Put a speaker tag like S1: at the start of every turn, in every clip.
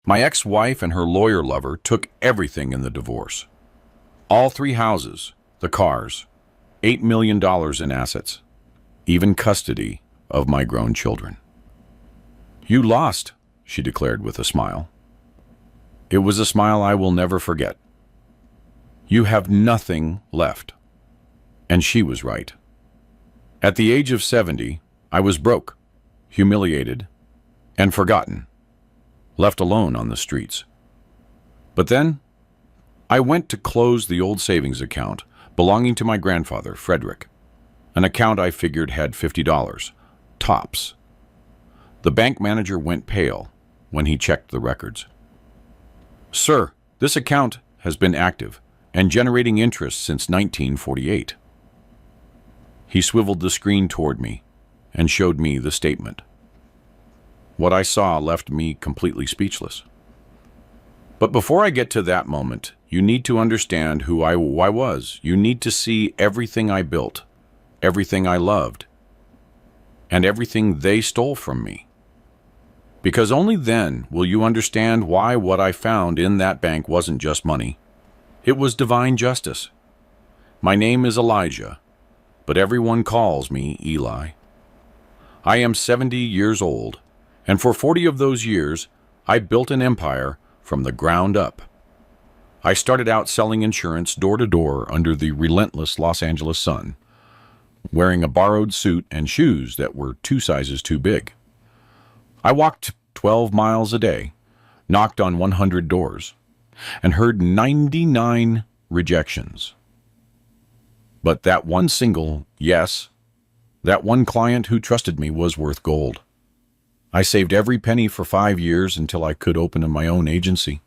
S1: My ex-wife and her lawyer lover took everything in the divorce. All three houses, the cars, $8 million in assets, even custody of my grown children. "You lost," she declared with a smile. It was a smile I will never forget. "You have nothing left." And she was right. At the age of 70, I was broke, humiliated, and forgotten, left alone on the streets. But then, I went to close the old savings account belonging to my grandfather, Frederick, an account I figured had $50, tops. The bank manager went pale when he checked the records. "Sir, this account has been active and generating interest since 1948. He swiveled the screen toward me and showed me the statement. What I saw left me completely speechless. But before I get to that moment, you need to understand who I was. You need to see everything I built, everything I loved, and everything they stole from me. Because only then will you understand why what I found in that bank wasn't just money. It was divine justice. My name is Elijah, but everyone calls me Eli. I am 70 years old, and for 40 of those years, I built an empire from the ground up. I started out selling insurance door to door under the relentless Los Angeles sun, wearing a borrowed suit and shoes that were 2 sizes too big. I walked 12 miles a day, knocked on 100 doors, and heard 99 rejections. But that one single yes, that one client who trusted me was worth gold. I saved every penny for 5 years until I could open my own agency.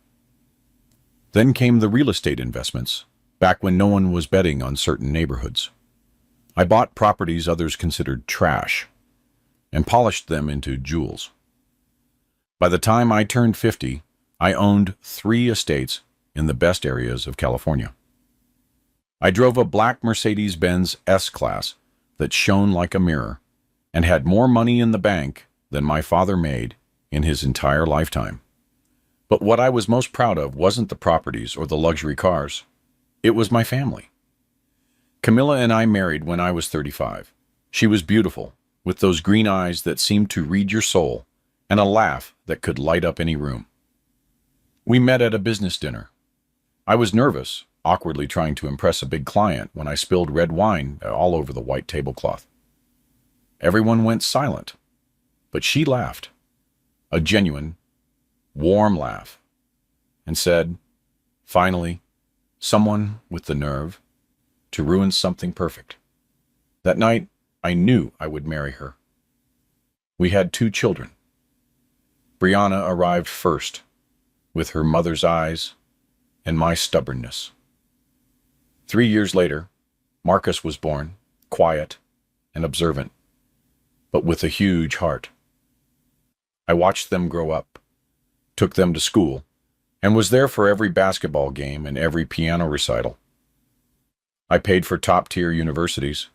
S1: Then came the real estate investments, back when no one was betting on certain neighborhoods. I bought properties others considered trash and polished them into jewels. By the time I turned 50, I owned 3 estates in the best areas of California. I drove a black Mercedes-Benz S-Class that shone like a mirror and had more money in the bank than my father made in his entire lifetime. But what I was most proud of wasn't the properties or the luxury cars. It was my family. Camilla and I married when I was 35. She was beautiful, with those green eyes that seemed to read your soul and a laugh that could light up any room. We met at a business dinner. I was nervous, awkwardly trying to impress a big client when I spilled red wine all over the white tablecloth. Everyone went silent, but she laughed, a genuine, warm laugh, and said, "Finally, someone with the nerve to ruin something perfect." That night, I knew I would marry her. We had 2 children. Brianna arrived first, with her mother's eyes and my stubbornness. 3 years later, Marcus was born, quiet and observant, but with a huge heart. I watched them grow up, took them to school, and was there for every basketball game and every piano recital. I paid for top-tier universities,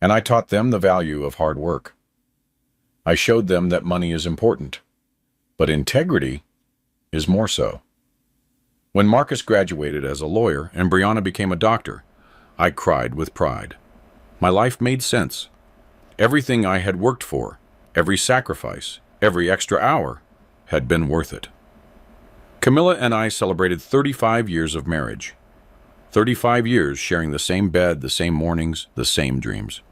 S1: and I taught them the value of hard work. I showed them that money is important, but integrity is more so. When Marcus graduated as a lawyer and Brianna became a doctor, I cried with pride. My life made sense. Everything I had worked for, every sacrifice, every extra hour, had been worth it. Camilla and I celebrated 35 years of marriage. 35 years sharing the same bed, the same mornings, the same dreams.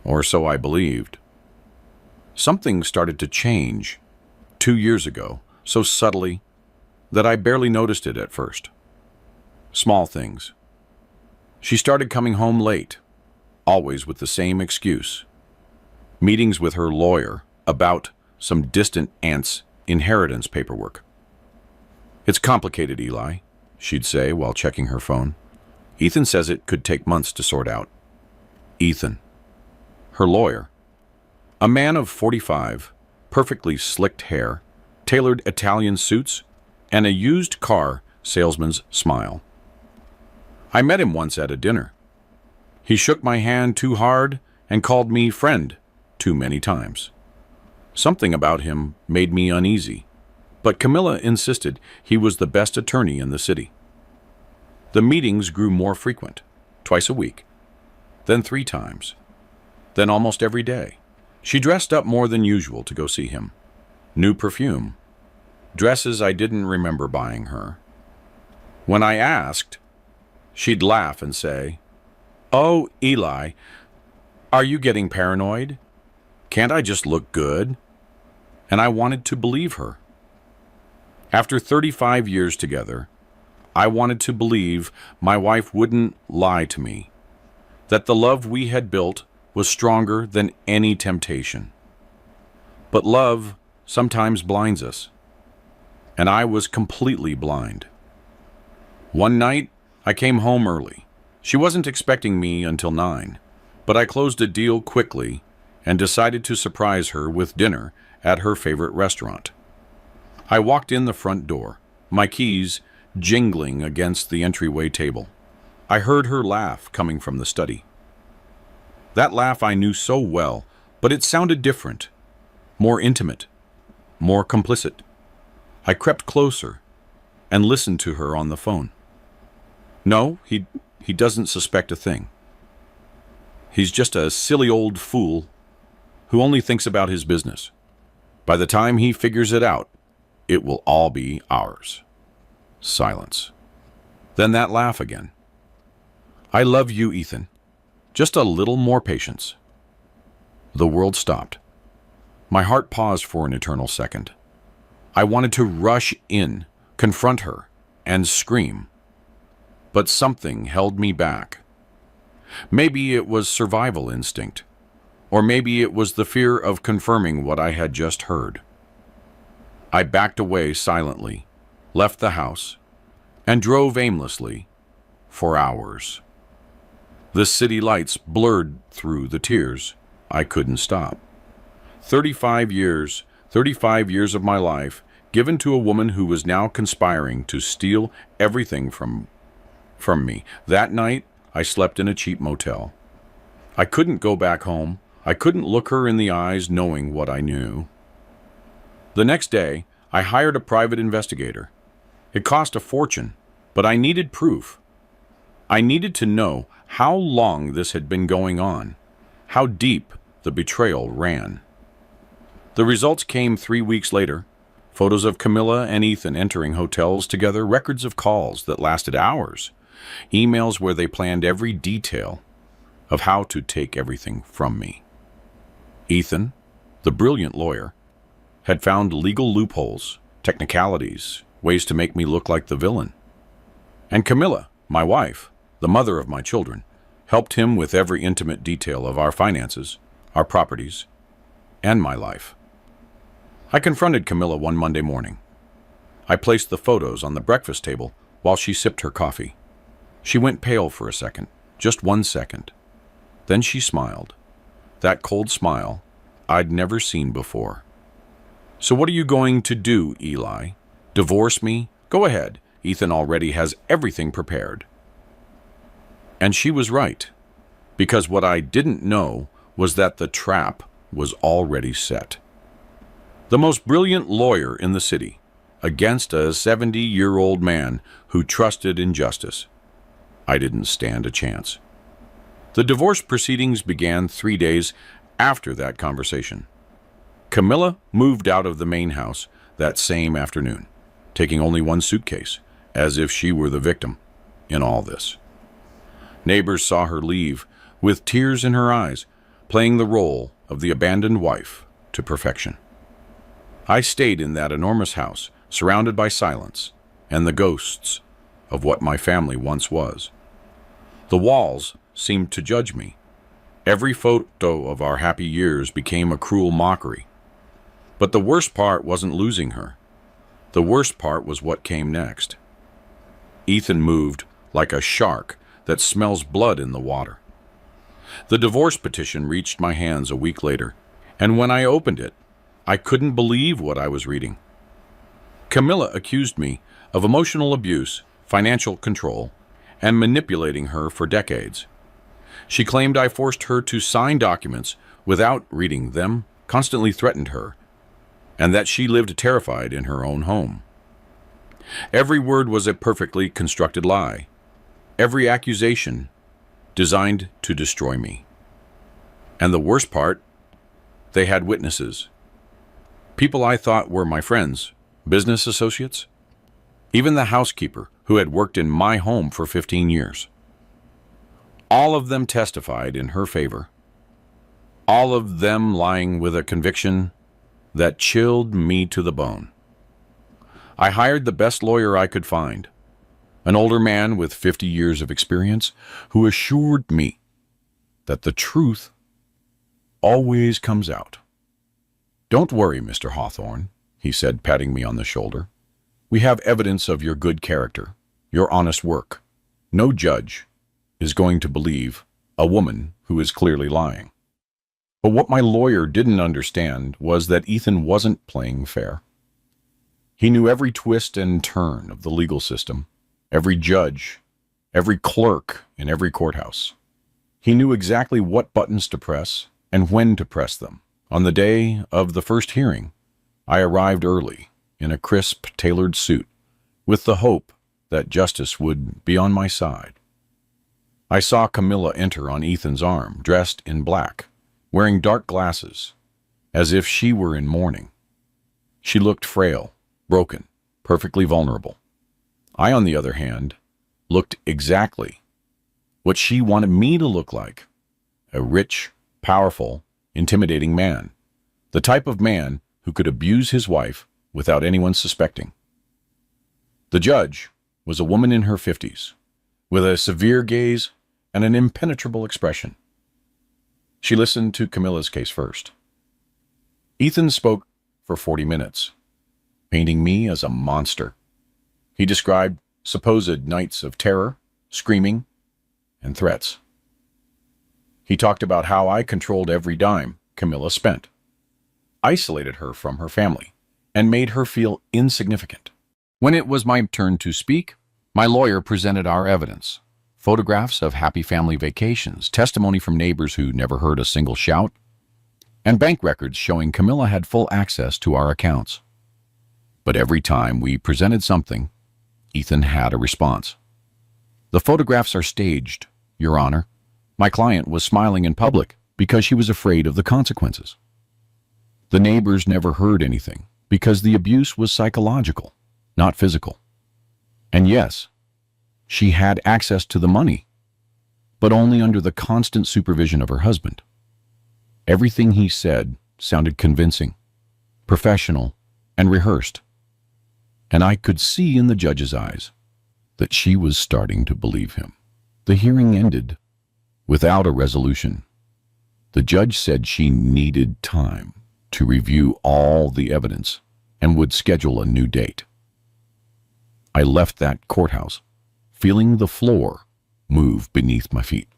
S1: Or so I believed. Something started to change 2 years ago, so subtly that I barely noticed it at first. Small things. She started coming home late, always with the same excuse. Meetings with her lawyer about some distant aunt's inheritance paperwork. "It's complicated, Eli," she'd say while checking her phone. "Ethan says it could take months to sort out." Ethan. Her lawyer. A man of 45, perfectly slicked hair, tailored Italian suits, and a used car salesman's smile. I met him once at a dinner. He shook my hand too hard and called me friend too many times. Something about him made me uneasy. But Camilla insisted he was the best attorney in the city. The meetings grew more frequent, twice a week, then 3 times, then almost every day. She dressed up more than usual to go see him. New perfume, dresses I didn't remember buying her. When I asked, she'd laugh and say, "Oh, Eli, are you getting paranoid? Can't I just look good?" And I wanted to believe her. After 35 years together, I wanted to believe my wife wouldn't lie to me, that the love we had built was stronger than any temptation. But love sometimes blinds us, and I was completely blind. One night, I came home early. She wasn't expecting me until 9, but I closed a deal quickly and decided to surprise her with dinner at her favorite restaurant. I walked in the front door, my keys jingling against the entryway table. I heard her laugh coming from the study. That laugh I knew so well, but it sounded different, more intimate, more complicit. I crept closer and listened to her on the phone. No, he doesn't suspect a thing. He's just a silly old fool who only thinks about his business. By the time he figures it out, it will all be ours. Silence. Then that laugh again. "I love you, Ethan. Just a little more patience." The world stopped. My heart paused for an eternal second. I wanted to rush in, confront her, and scream. But something held me back. Maybe it was survival instinct, or maybe it was the fear of confirming what I had just heard. I backed away silently, left the house, and drove aimlessly for hours. The city lights blurred through the tears. I couldn't stop. 35 years of my life given to a woman who was now conspiring to steal everything from me. That night, I slept in a cheap motel. I couldn't go back home. I couldn't look her in the eyes knowing what I knew. The next day, I hired a private investigator. It cost a fortune, but I needed proof. I needed to know how long this had been going on, how deep the betrayal ran. The results came 3 weeks later. Photos of Camilla and Ethan entering hotels together, records of calls that lasted hours, emails where they planned every detail of how to take everything from me. Ethan, the brilliant lawyer, had found legal loopholes, technicalities, ways to make me look like the villain. And Camilla, my wife, the mother of my children, helped him with every intimate detail of our finances, our properties, and my life. I confronted Camilla one Monday morning. I placed the photos on the breakfast table while she sipped her coffee. She went pale for a second, just 1 second. Then she smiled. That cold smile I'd never seen before. "So what are you going to do, Eli? Divorce me? Go ahead. Ethan already has everything prepared." And she was right, because what I didn't know was that the trap was already set. The most brilliant lawyer in the city, against a 70-year-old man who trusted in justice. I didn't stand a chance. The divorce proceedings began 3 days after that conversation. Camilla moved out of the main house that same afternoon, taking only 1 suitcase, as if she were the victim in all this. Neighbors saw her leave with tears in her eyes, playing the role of the abandoned wife to perfection. I stayed in that enormous house, surrounded by silence and the ghosts of what my family once was. The walls seemed to judge me. Every photo of our happy years became a cruel mockery. But the worst part wasn't losing her. The worst part was what came next. Ethan moved like a shark that smells blood in the water. The divorce petition reached my hands a week later, and when I opened it, I couldn't believe what I was reading. Camilla accused me of emotional abuse, financial control, and manipulating her for decades. She claimed I forced her to sign documents without reading them, constantly threatened her, and that she lived terrified in her own home. Every word was a perfectly constructed lie, every accusation designed to destroy me. And the worst part, they had witnesses. People I thought were my friends, business associates, even the housekeeper who had worked in my home for 15 years. All of them testified in her favor. All of them lying with a conviction that chilled me to the bone. I hired the best lawyer I could find, an older man with 50 years of experience who assured me that the truth always comes out. "Don't worry, Mr. Hawthorne," he said, patting me on the shoulder. "We have evidence of your good character, your honest work. No judge is going to believe a woman who is clearly lying." But what my lawyer didn't understand was that Ethan wasn't playing fair. He knew every twist and turn of the legal system, every judge, every clerk in every courthouse. He knew exactly what buttons to press and when to press them. On the day of the first hearing, I arrived early in a crisp, tailored suit, with the hope that justice would be on my side. I saw Camilla enter on Ethan's arm, dressed in black, wearing dark glasses, as if she were in mourning. She looked frail, broken, perfectly vulnerable. I, on the other hand, looked exactly what she wanted me to look like: a rich, powerful, intimidating man, the type of man who could abuse his wife without anyone suspecting. The judge was a woman in her 50s, with a severe gaze and an impenetrable expression. She listened to Camilla's case first. Ethan spoke for 40 minutes, painting me as a monster. He described supposed nights of terror, screaming, and threats. He talked about how I controlled every dime Camilla spent, isolated her from her family, and made her feel insignificant. When it was my turn to speak, my lawyer presented our evidence: photographs of happy family vacations, testimony from neighbors who never heard a single shout, and bank records showing Camilla had full access to our accounts. But every time we presented something, Ethan had a response. "The photographs are staged, Your Honor. My client was smiling in public because she was afraid of the consequences. The neighbors never heard anything because the abuse was psychological, not physical. And yes, she had access to the money, but only under the constant supervision of her husband. Everything he said sounded convincing, professional, and rehearsed. And I could see in the judge's eyes that she was starting to believe him." The hearing ended without a resolution. The judge said she needed time to review all the evidence and would schedule a new date. I left that courthouse feeling the floor move beneath my feet.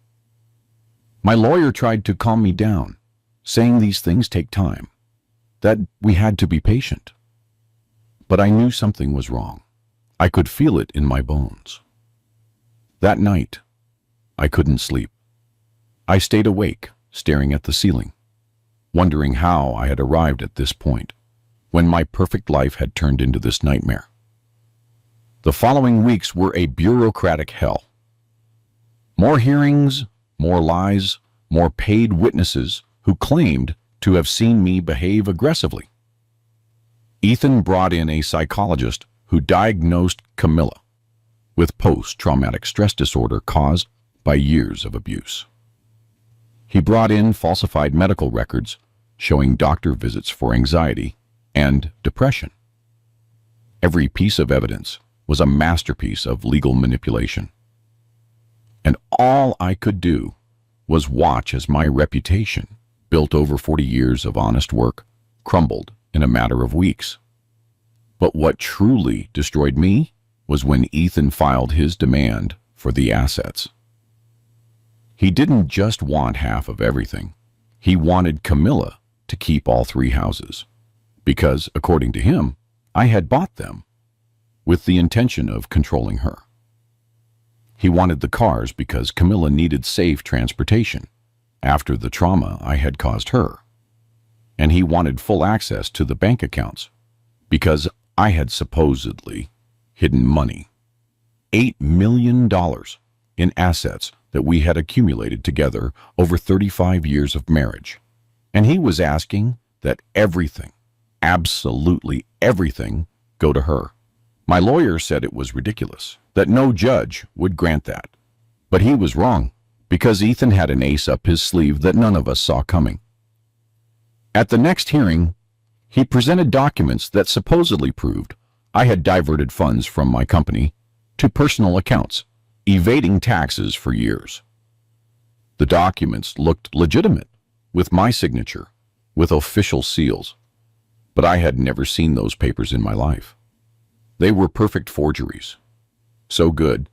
S1: My lawyer tried to calm me down, saying these things take time, that we had to be patient. But I knew something was wrong. I could feel it in my bones. That night, I couldn't sleep. I stayed awake, staring at the ceiling, wondering how I had arrived at this point, when my perfect life had turned into this nightmare. The following weeks were a bureaucratic hell. More hearings, more lies, more paid witnesses who claimed to have seen me behave aggressively. Ethan brought in a psychologist who diagnosed Camilla with post-traumatic stress disorder caused by years of abuse. He brought in falsified medical records showing doctor visits for anxiety and depression. Every piece of evidence was a masterpiece of legal manipulation. And all I could do was watch as my reputation, built over 40 years of honest work, crumbled in a matter of weeks. But what truly destroyed me was when Ethan filed his demand for the assets. He didn't just want half of everything. He wanted Camilla to keep all 3 houses, because, according to him, I had bought them with the intention of controlling her. He wanted the cars because Camilla needed safe transportation after the trauma I had caused her. and he wanted full access to the bank accounts because I had supposedly hidden money. $8 million in assets that we had accumulated together over 35 years of marriage. And he was asking that everything, absolutely everything, go to her. My lawyer said it was ridiculous, that no judge would grant that. But he was wrong, because Ethan had an ace up his sleeve that none of us saw coming. At the next hearing, he presented documents that supposedly proved I had diverted funds from my company to personal accounts, evading taxes for years. The documents looked legitimate, with my signature, with official seals, but I had never seen those papers in my life. They were perfect forgeries, so good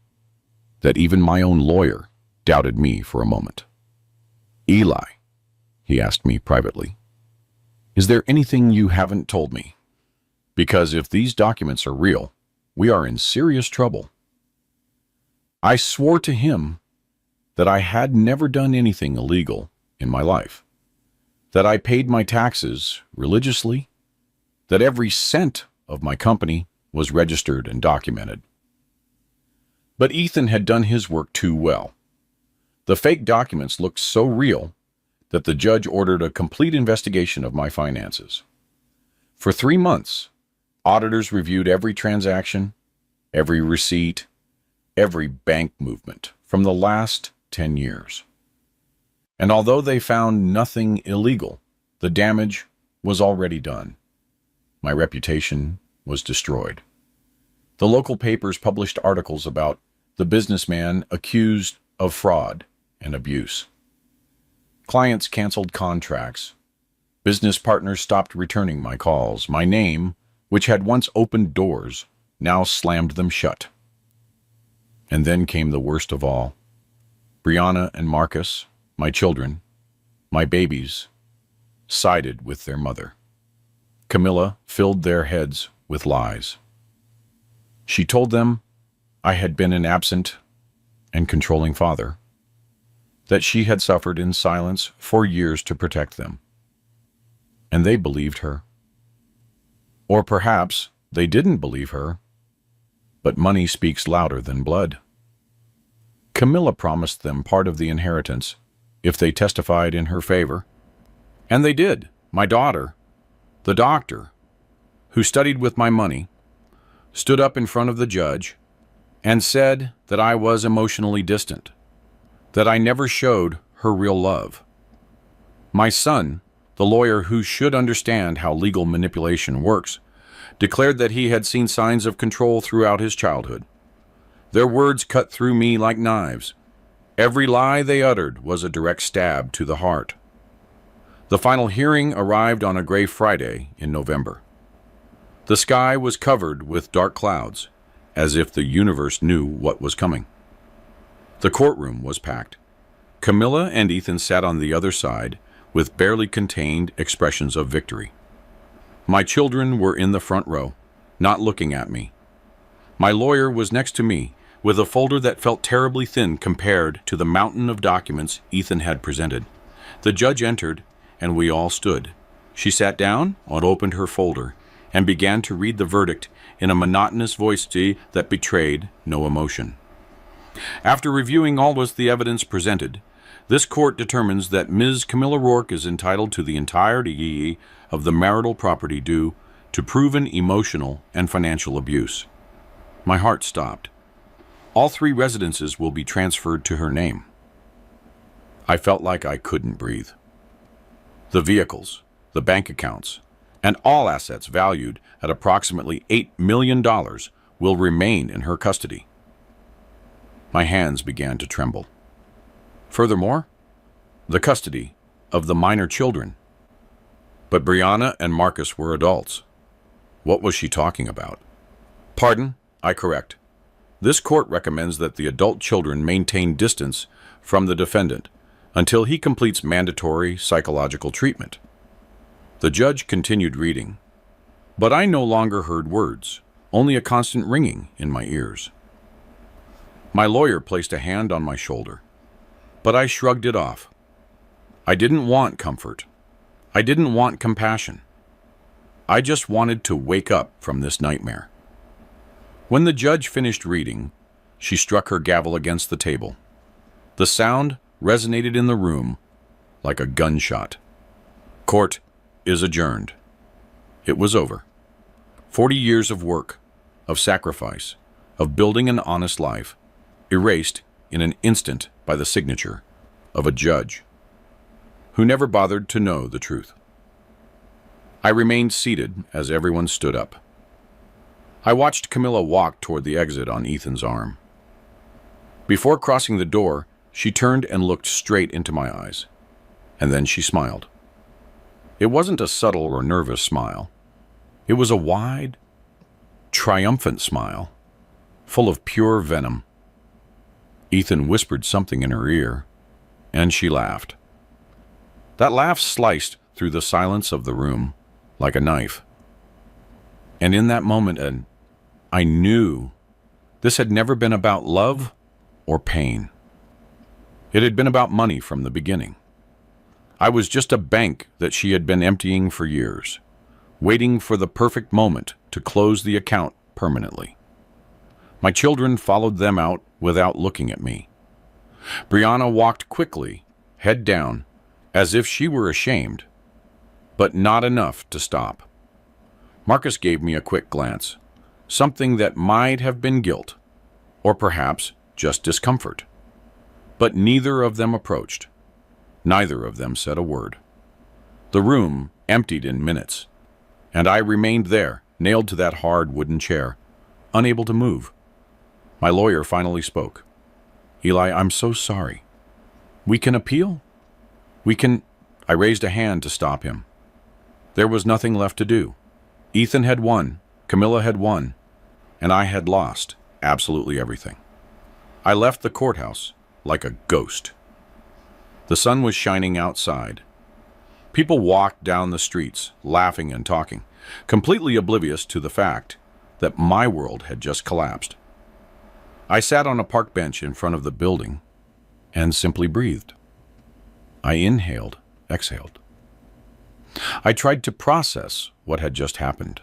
S1: that even my own lawyer doubted me for a moment. "Eli," he asked me privately, "is there anything you haven't told me? Because if these documents are real, we are in serious trouble." I swore to him that I had never done anything illegal in my life, that I paid my taxes religiously, that every cent of my company was registered and documented. But Ethan had done his work too well. The fake documents looked so real that the judge ordered a complete investigation of my finances. For 3 months, auditors reviewed every transaction, every receipt, every bank movement from the last 10 years. And although they found nothing illegal, the damage was already done. My reputation was destroyed. The local papers published articles about the businessman accused of fraud and abuse. Clients canceled contracts. Business partners stopped returning my calls. My name, which had once opened doors, now slammed them shut. And then came the worst of all. Brianna and Marcus, my children, my babies, sided with their mother. Camilla filled their heads with lies. She told them I had been an absent and controlling father, that she had suffered in silence for years to protect them. And they believed her. Or perhaps they didn't believe her, but money speaks louder than blood. Camilla promised them part of the inheritance if they testified in her favor. And they did. My daughter, the doctor, who studied with my money, stood up in front of the judge and said that I was emotionally distant, that I never showed her real love. My son, the lawyer who should understand how legal manipulation works, declared that he had seen signs of control throughout his childhood. Their words cut through me like knives. Every lie they uttered was a direct stab to the heart. The final hearing arrived on a gray Friday in November. The sky was covered with dark clouds, as if the universe knew what was coming. The courtroom was packed. Camilla and Ethan sat on the other side with barely contained expressions of victory. My children were in the front row, not looking at me. My lawyer was next to me, with a folder that felt terribly thin compared to the mountain of documents Ethan had presented. The judge entered, and we all stood. She sat down and opened her folder and began to read the verdict in a monotonous voice that betrayed no emotion. After reviewing all of the evidence presented, this court determines that Ms. Camilla Rourke is entitled to the entirety of the marital property due to proven emotional and financial abuse. My heart stopped. All 3 residences will be transferred to her name. I felt like I couldn't breathe. The vehicles, the bank accounts, and all assets valued at approximately $8 million will remain in her custody. My hands began to tremble. Furthermore, the custody of the minor children. But Brianna and Marcus were adults. What was she talking about? Pardon, I correct. This court recommends that the adult children maintain distance from the defendant until he completes mandatory psychological treatment. The judge continued reading, but I no longer heard words, only a constant ringing in my ears. My lawyer placed a hand on my shoulder, but I shrugged it off. I didn't want comfort. I didn't want compassion. I just wanted to wake up from this nightmare. When the judge finished reading, she struck her gavel against the table. The sound resonated in the room like a gunshot. Court is adjourned. It was over. 40 years of work, of sacrifice, of building an honest life, erased in an instant by the signature of a judge who never bothered to know the truth. I remained seated as everyone stood up. I watched Camilla walk toward the exit on Ethan's arm. Before crossing the door, she turned and looked straight into my eyes, and then she smiled. It wasn't a subtle or nervous smile. It was a wide, triumphant smile, full of pure venom. Ethan whispered something in her ear, and she laughed. That laugh sliced through the silence of the room like a knife. And in that moment, I knew this had never been about love or pain. It had been about money from the beginning. I was just a bank that she had been emptying for years, waiting for the perfect moment to close the account permanently. My children followed them out without looking at me. Brianna walked quickly, head down, as if she were ashamed, but not enough to stop. Marcus gave me a quick glance, something that might have been guilt, or perhaps just discomfort. But neither of them approached. Neither of them said a word. The room emptied in minutes, and I remained there, nailed to that hard wooden chair, unable to move. My lawyer finally spoke. Eli, I'm so sorry. We can appeal? I raised a hand to stop him. There was nothing left to do. Ethan had won, Camilla had won, and I had lost absolutely everything. I left the courthouse like a ghost. The sun was shining outside. People walked down the streets, laughing and talking, completely oblivious to the fact that my world had just collapsed. I sat on a park bench in front of the building and simply breathed. I inhaled, exhaled. I tried to process what had just happened,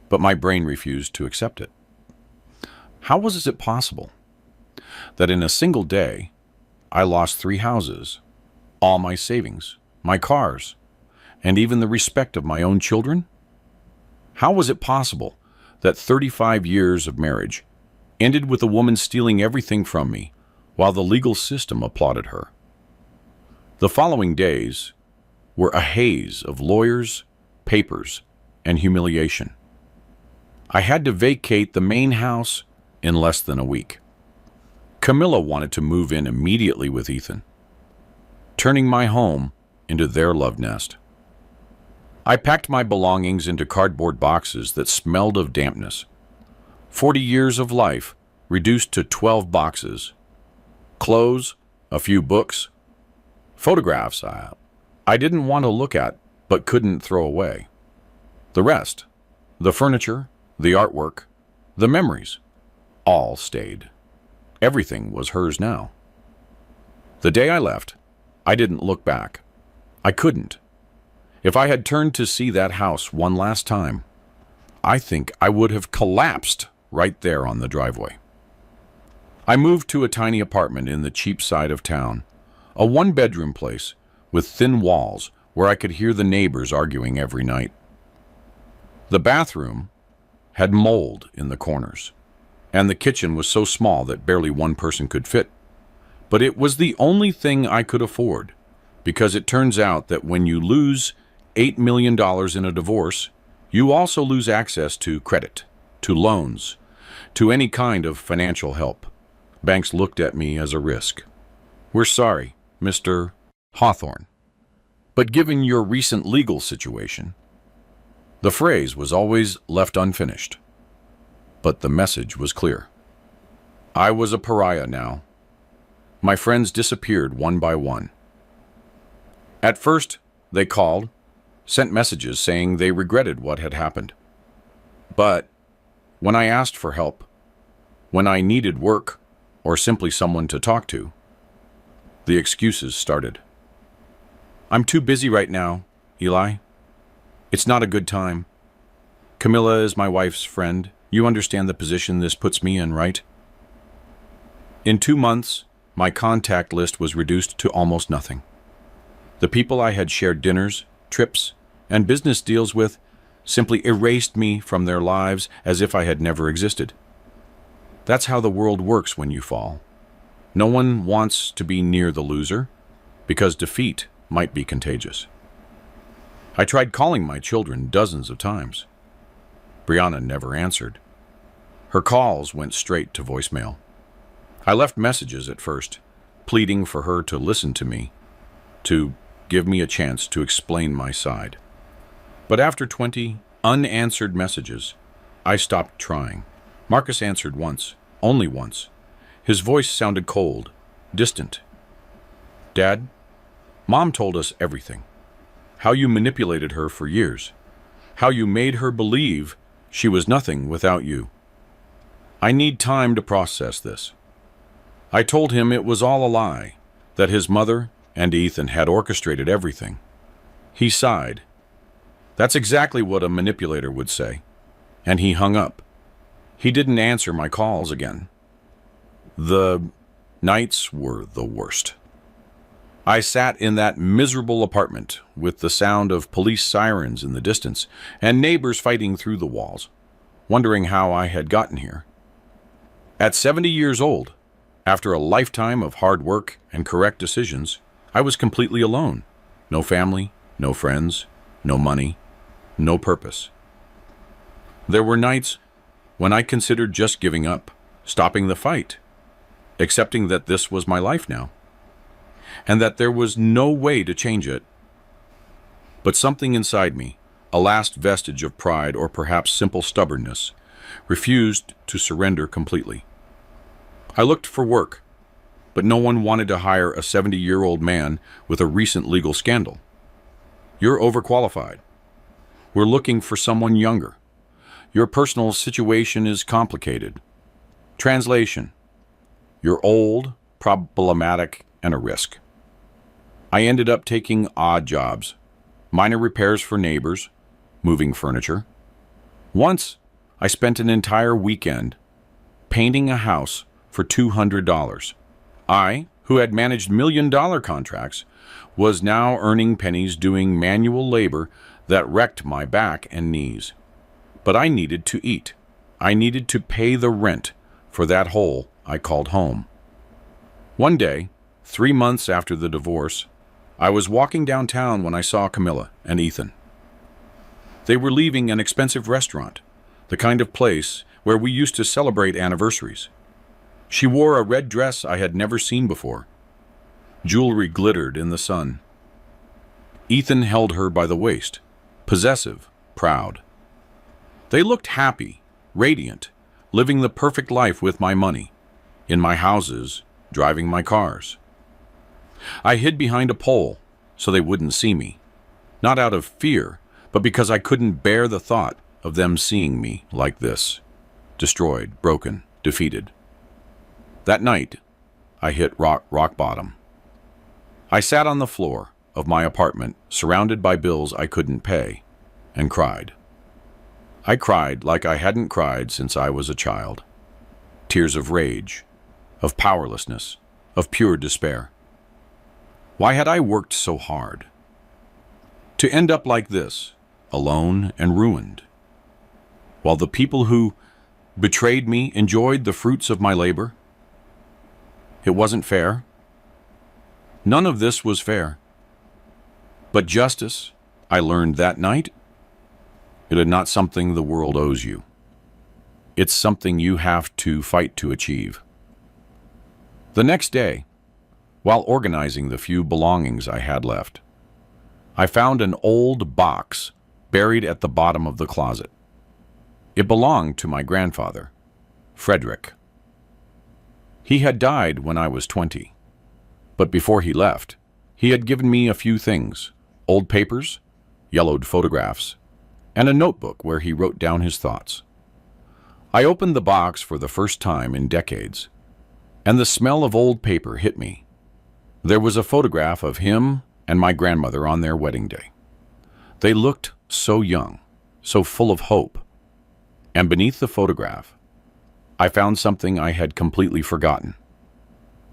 S1: but my brain refused to accept it. How was it possible that in a single day, I lost 3 houses, all my savings, my cars, and even the respect of my own children? How was it possible that 35 years of marriage ended with a woman stealing everything from me while the legal system applauded her? The following days were a haze of lawyers, papers, and humiliation. I had to vacate the main house in less than a week. Camilla wanted to move in immediately with Ethan, turning my home into their love nest. I packed my belongings into cardboard boxes that smelled of dampness. 40 years of life reduced to 12 boxes. Clothes, a few books, photographs I didn't want to look at but couldn't throw away. The rest, the furniture, the artwork, the memories, all stayed. Everything was hers now. The day I left, I didn't look back. I couldn't. If I had turned to see that house one last time, I think I would have collapsed right there on the driveway. I moved to a tiny apartment in the cheap side of town, a one-bedroom place with thin walls where I could hear the neighbors arguing every night. The bathroom had mold in the corners, and the kitchen was so small that barely one person could fit. But it was the only thing I could afford, because it turns out that when you lose $8 million in a divorce, you also lose access to credit, to loans, to any kind of financial help. Banks looked at me as a risk. We're sorry, Mr. Hawthorne, but given your recent legal situation, the phrase was always left unfinished. But the message was clear. I was a pariah now. My friends disappeared one by one. At first, they called, sent messages saying they regretted what had happened. But when I asked for help, when I needed work or simply someone to talk to, the excuses started. I'm too busy right now. Eli. It's not a good time. Camilla is my wife's friend. You understand the position this puts me in, right? In 2 months, my contact list was reduced to almost nothing. The people I had shared dinners, trips, and business deals with simply erased me from their lives as if I had never existed. That's how the world works when you fall. No one wants to be near the loser, because defeat might be contagious. I tried calling my children dozens of times. Brianna never answered. Her calls went straight to voicemail. I left messages at first, pleading for her to listen to me, to give me a chance to explain my side. But after 20 unanswered messages, I stopped trying. Marcus answered once, only once. His voice sounded cold, distant. Dad, Mom told us everything. How you manipulated her for years. How you made her believe she was nothing without you. I need time to process this. I told him it was all a lie, that his mother and Ethan had orchestrated everything. He sighed. That's exactly what a manipulator would say. And he hung up. He didn't answer my calls again. The nights were the worst. I sat in that miserable apartment with the sound of police sirens in the distance and neighbors fighting through the walls, wondering how I had gotten here. At 70 years old, after a lifetime of hard work and correct decisions, I was completely alone. No family, no friends, no money, no purpose. There were nights when I considered just giving up, stopping the fight, accepting that this was my life now, and that there was no way to change it. But something inside me, a last vestige of pride or perhaps simple stubbornness, refused to surrender completely. I looked for work, but no one wanted to hire a 70-year-old man with a recent legal scandal. You're overqualified. We're looking for someone younger. Your personal situation is complicated. Translation: you're old, problematic, and a risk. I ended up taking odd jobs, minor repairs for neighbors, moving furniture. Once, I spent an entire weekend painting a house for $200. I, who had managed million-dollar contracts, was now earning pennies doing manual labor that wrecked my back and knees. But I needed to eat. I needed to pay the rent for that hole I called home. One day, 3 months after the divorce, I was walking downtown when I saw Camilla and Ethan. They were leaving an expensive restaurant, the kind of place where we used to celebrate anniversaries. She wore a red dress I had never seen before. Jewelry glittered in the sun. Ethan held her by the waist, possessive, proud. They looked happy, radiant, living the perfect life with my money, in my houses, driving my cars. I hid behind a pole so they wouldn't see me, not out of fear, but because I couldn't bear the thought of them seeing me like this, destroyed, broken, defeated. That night, I hit rock bottom. I sat on the floor of my apartment, surrounded by bills I couldn't pay, and cried. I cried like I hadn't cried since I was a child. Tears of rage, of powerlessness, of pure despair. Why had I worked so hard? To end up like this, alone and ruined, while the people who betrayed me enjoyed the fruits of my labor? It wasn't fair. None of this was fair. But justice, I learned that night, it is not something the world owes you. It's something you have to fight to achieve. The next day, while organizing the few belongings I had left, I found an old box buried at the bottom of the closet. It belonged to my grandfather, Frederick. He had died when I was 20, but before he left, he had given me a few things: old papers, yellowed photographs, and a notebook where he wrote down his thoughts. I opened the box for the first time in decades, and the smell of old paper hit me. There was a photograph of him and my grandmother on their wedding day. They looked so young, so full of hope. And beneath the photograph, I found something I had completely forgotten.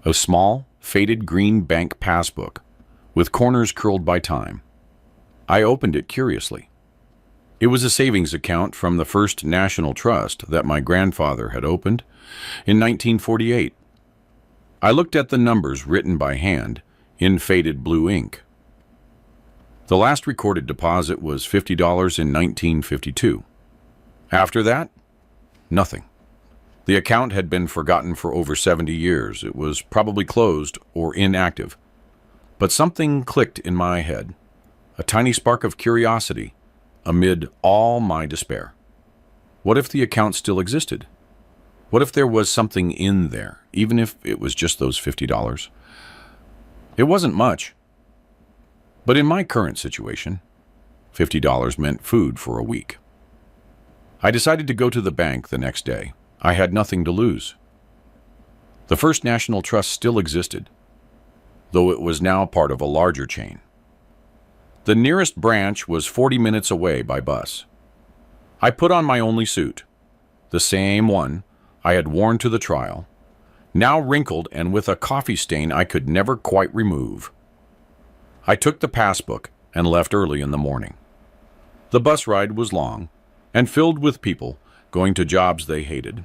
S1: A small, faded green bank passbook with corners curled by time. I opened it curiously. It was a savings account from the First National Trust that my grandfather had opened in 1948. I looked at the numbers written by hand in faded blue ink. The last recorded deposit was $50 in 1952. After that, nothing. The account had been forgotten for over 70 years. It was probably closed or inactive. But something clicked in my head, a tiny spark of curiosity amid all my despair. What if the account still existed? What if there was something in there, even if it was just those $50? It wasn't much. But in my current situation, $50 meant food for a week. I decided to go to the bank the next day. I had nothing to lose. The First National Trust still existed, though it was now part of a larger chain. The nearest branch was 40 minutes away by bus. I put on my only suit, the same one I had worn to the trial, now wrinkled and with a coffee stain I could never quite remove. I took the passbook and left early in the morning. The bus ride was long and filled with people going to jobs they hated.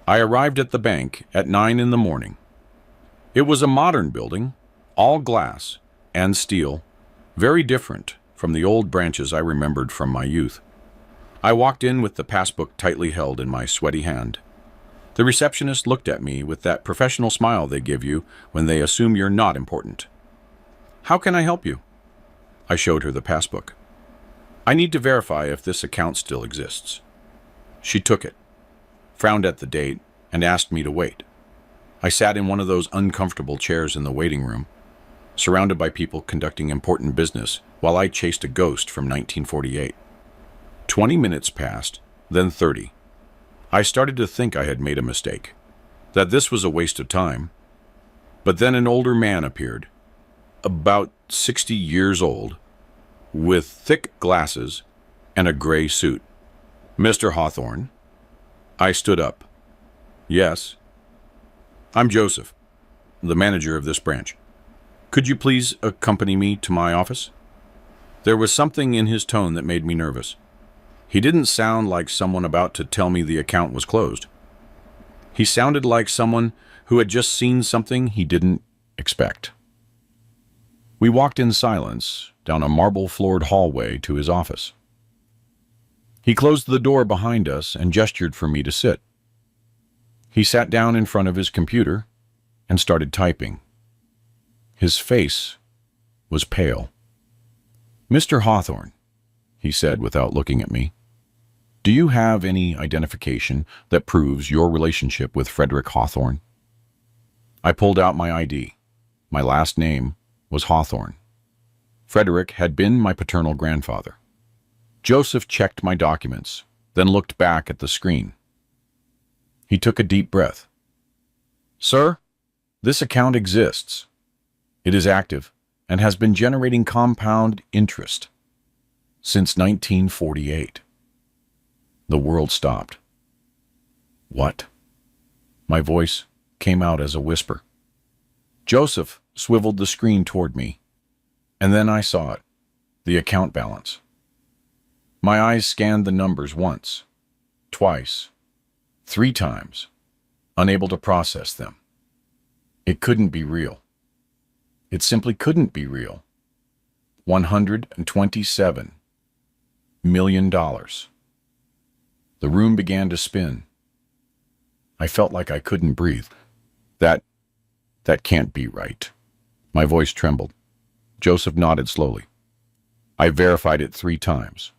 S1: I arrived at the bank at 9 in the morning. It was a modern building, all glass and steel, very different from the old branches I remembered from my youth. I walked in with the passbook tightly held in my sweaty hand. The receptionist looked at me with that professional smile they give you when they assume you're not important. "How can I help you?" I showed her the passbook. "I need to verify if this account still exists." She took it, frowned at the date, and asked me to wait. I sat in one of those uncomfortable chairs in the waiting room, surrounded by people conducting important business while I chased a ghost from 1948. 20 minutes passed, then 30. I started to think I had made a mistake, that this was a waste of time. But then an older man appeared, about 60 years old, with thick glasses and a gray suit. "Mr. Hawthorne?" I stood up. "Yes." "I'm Joseph, the manager of this branch. Could you please accompany me to my office?" There was something in his tone that made me nervous. He didn't sound like someone about to tell me the account was closed. He sounded like someone who had just seen something he didn't expect. We walked in silence down a marble-floored hallway to his office. He closed the door behind us and gestured for me to sit. He sat down in front of his computer and started typing. His face was pale. "Mr. Hawthorne," he said without looking at me, "do you have any identification that proves your relationship with Frederick Hawthorne?" I pulled out my ID. My last name was Hawthorne. Frederick had been my paternal grandfather. Joseph checked my documents, then looked back at the screen. He took a deep breath. "Sir, this account exists. It is active and has been generating compound interest since 1948. The world stopped. "What?" My voice came out as a whisper. Joseph swiveled the screen toward me, and then I saw it, the account balance. My eyes scanned the numbers once, twice, 3 times, unable to process them. It couldn't be real. It simply couldn't be real. $127 million. The room began to spin. I felt like I couldn't breathe. That can't be right." My voice trembled. Joseph nodded slowly. "I verified it 3 times.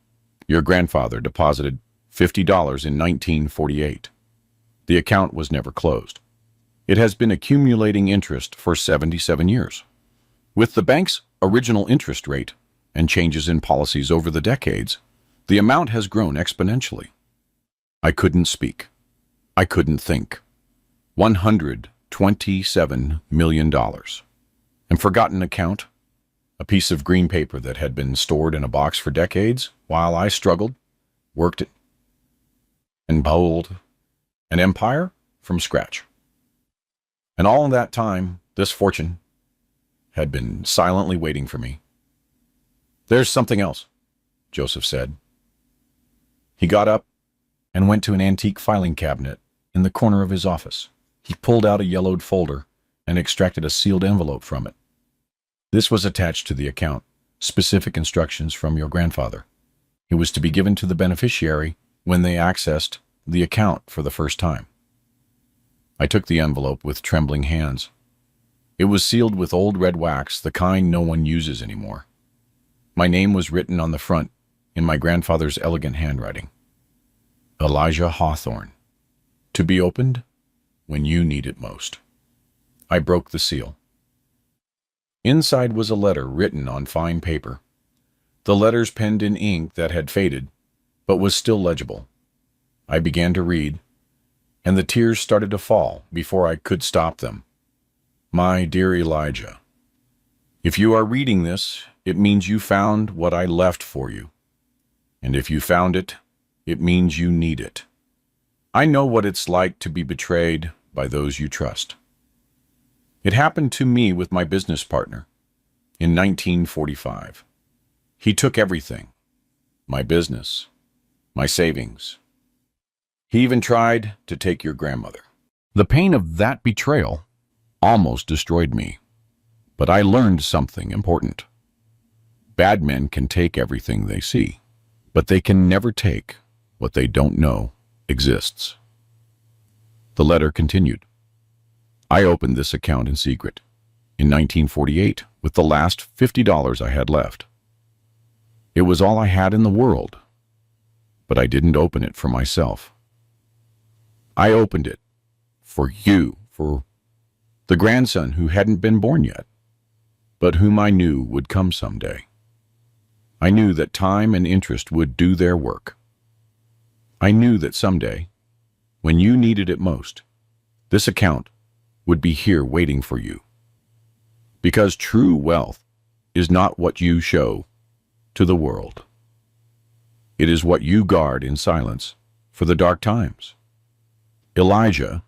S1: Your grandfather deposited $50 in 1948. The account was never closed. It has been accumulating interest for 77 years. With the bank's original interest rate and changes in policies over the decades, the amount has grown exponentially." I couldn't speak. I couldn't think. $127 million. An forgotten account, a piece of green paper that had been stored in a box for decades while I struggled, worked, and built an empire from scratch. And all in that time, this fortune had been silently waiting for me. "There's something else," Joseph said. He got up and went to an antique filing cabinet in the corner of his office. He pulled out a yellowed folder and extracted a sealed envelope from it. "This was attached to the account, specific instructions from your grandfather. It was to be given to the beneficiary when they accessed the account for the first time." I took the envelope with trembling hands. It was sealed with old red wax, the kind no one uses anymore. My name was written on the front in my grandfather's elegant handwriting. Elijah Hawthorne. To be opened when you need it most. I broke the seal. Inside was a letter written on fine paper. The letters penned in ink that had faded, but was still legible. I began to read, and the tears started to fall before I could stop them. "My dear Elijah, if you are reading this, it means you found what I left for you. And if you found it, it means you need it. I know what it's like to be betrayed by those you trust. It happened to me with my business partner in 1945. He took everything, my business, my savings. He even tried to take your grandmother. The pain of that betrayal almost destroyed me, but I learned something important. Bad men can take everything they see, but they can never take what they don't know exists." The letter continued. "I opened this account in secret in 1948 with the last $50 I had left. It was all I had in the world, but I didn't open it for myself. I opened it for you, for the grandson who hadn't been born yet, but whom I knew would come someday. I knew that time and interest would do their work. I knew that someday, when you needed it most, this account would be here waiting for you. Because true wealth is not what you show to the world. It is what you guard in silence for the dark times. Elijah,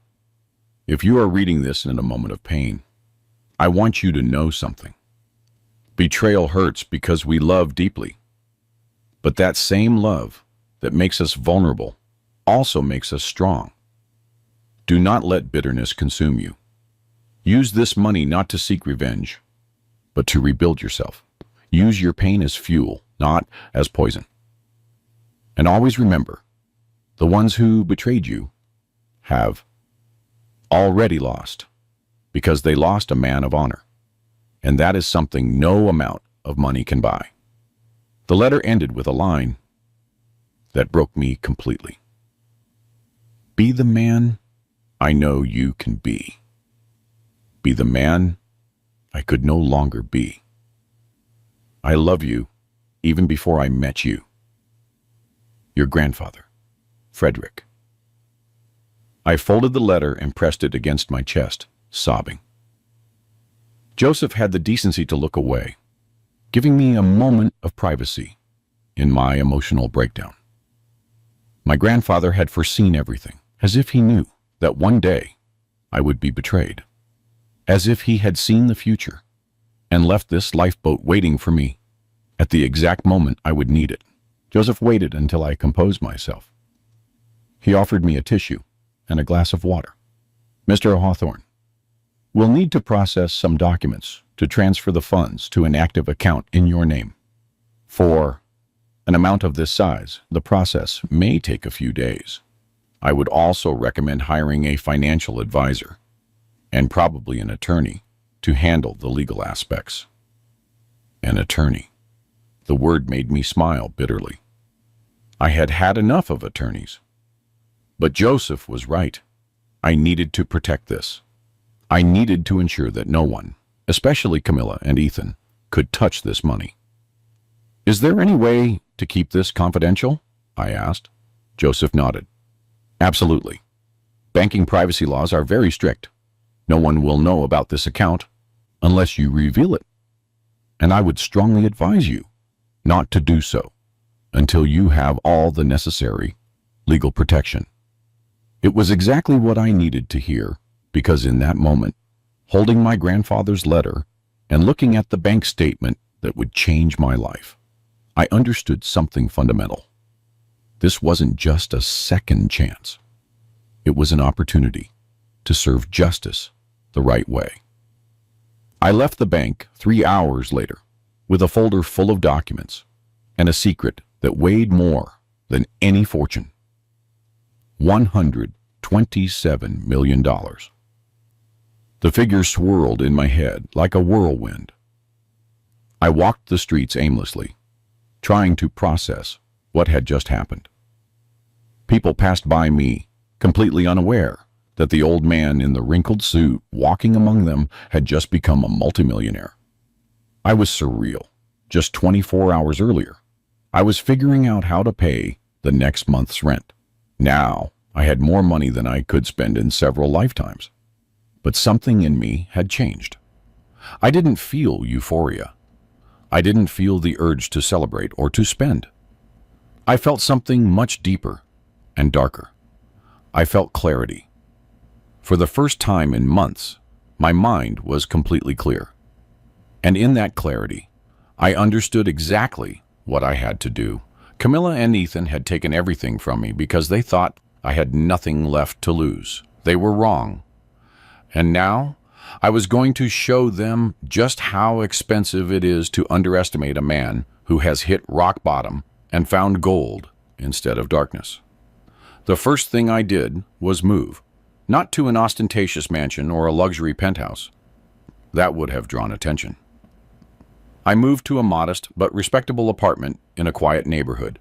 S1: if you are reading this in a moment of pain, I want you to know something. Betrayal hurts because we love deeply. But that same love that makes us vulnerable also makes us strong. Do not let bitterness consume you. Use this money not to seek revenge, but to rebuild yourself. Use your pain as fuel, not as poison. And always remember, the ones who betrayed you have already lost, because they lost a man of honor. And that is something no amount of money can buy." The letter ended with a line that broke me completely. "Be the man I know you can be. Be the man I could no longer be. I love you even before I met you. Your grandfather, Frederick." I folded the letter and pressed it against my chest, sobbing. Joseph had the decency to look away, giving me a moment of privacy in my emotional breakdown. My grandfather had foreseen everything, as if he knew that one day I would be betrayed, as if he had seen the future and left this lifeboat waiting for me at the exact moment I would need it. Joseph waited until I composed myself. He offered me a tissue and a glass of water. "Mr. Hawthorne, we'll need to process some documents to transfer the funds to an active account in your name. For an amount of this size, the process may take a few days. I would also recommend hiring a financial advisor and probably an attorney to handle the legal aspects." An attorney. The word made me smile bitterly. I had had enough of attorneys. But Joseph was right. I needed to protect this. I needed to ensure that no one, especially Camilla and Ethan, could touch this money. "Is there any way to keep this confidential?" I asked. Joseph nodded. "Absolutely. Banking privacy laws are very strict. No one will know about this account unless you reveal it. and I would strongly advise you not to do so until you have all the necessary legal protection. It was exactly what I needed to hear, because in that moment, holding my grandfather's letter and looking at the bank statement that would change my life, I understood something fundamental. This wasn't just a second chance. It was an opportunity to serve justice the right way. I left the bank 3 hours later with a folder full of documents and a secret that weighed more than any fortune. $127 million. The figure swirled in my head like a whirlwind. I walked the streets aimlessly, trying to process what had just happened. People passed by me, completely unaware that the old man in the wrinkled suit walking among them had just become a multimillionaire. I was surreal. Just 24 hours earlier, I was figuring out how to pay the next month's rent. Now, I had more money than I could spend in several lifetimes. But something in me had changed. I didn't feel euphoria. I didn't feel the urge to celebrate or to spend. I felt something much deeper and darker. I felt clarity. For the first time in months, my mind was completely clear. And in that clarity, I understood exactly what I had to do. Camilla and Ethan had taken everything from me because they thought I had nothing left to lose. They were wrong. And now, I was going to show them just how expensive it is to underestimate a man who has hit rock bottom and found gold instead of darkness. The first thing I did was move, not to an ostentatious mansion or a luxury penthouse. That would have drawn attention. I moved to a modest but respectable apartment in a quiet neighborhood.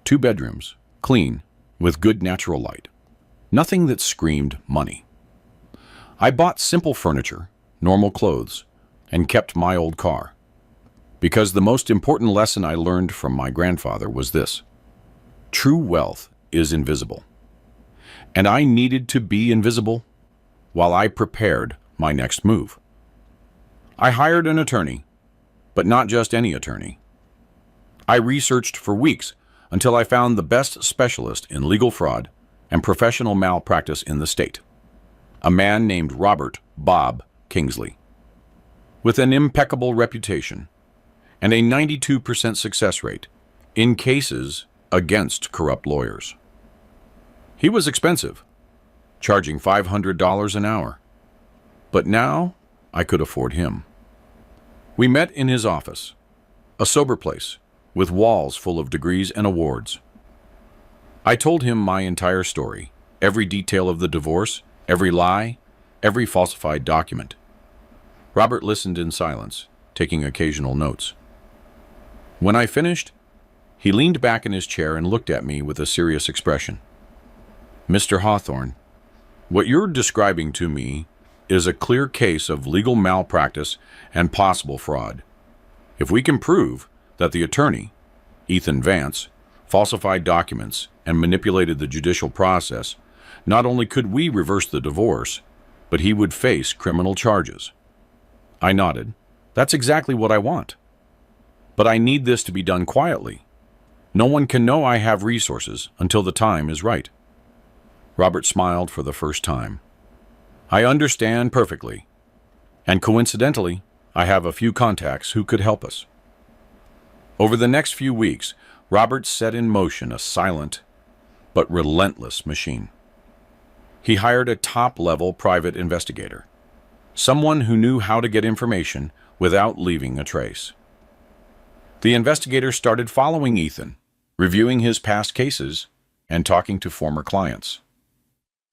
S1: 2 bedrooms, clean, with good natural light. Nothing that screamed money. I bought simple furniture, normal clothes, and kept my old car. Because the most important lesson I learned from my grandfather was this: true wealth is invisible. And I needed to be invisible while I prepared my next move. I hired an attorney, but not just any attorney. I researched for weeks until I found the best specialist in legal fraud and professional malpractice in the state, a man named Robert Bob Kingsley. With an impeccable reputation and a 92% success rate in cases against corrupt lawyers. He was expensive, charging $500 an hour, but now I could afford him. We met in his office, a sober place with walls full of degrees and awards. I told him my entire story, every detail of the divorce, every lie, every falsified document. Robert listened in silence, taking occasional notes. When I finished, he leaned back in his chair and looked at me with a serious expression. "Mr. Hawthorne, what you're describing to me is a clear case of legal malpractice and possible fraud. If we can prove that the attorney, Ethan Vance, falsified documents and manipulated the judicial process, not only could we reverse the divorce, but he would face criminal charges." I nodded. "That's exactly what I want. But I need this to be done quietly. No one can know I have resources until the time is right." Robert smiled for the first time. "I understand perfectly. And coincidentally, I have a few contacts who could help us." Over the next few weeks, Robert set in motion a silent but relentless machine. He hired a top-level private investigator, someone who knew how to get information without leaving a trace. The investigator started following Ethan, reviewing his past cases, and talking to former clients.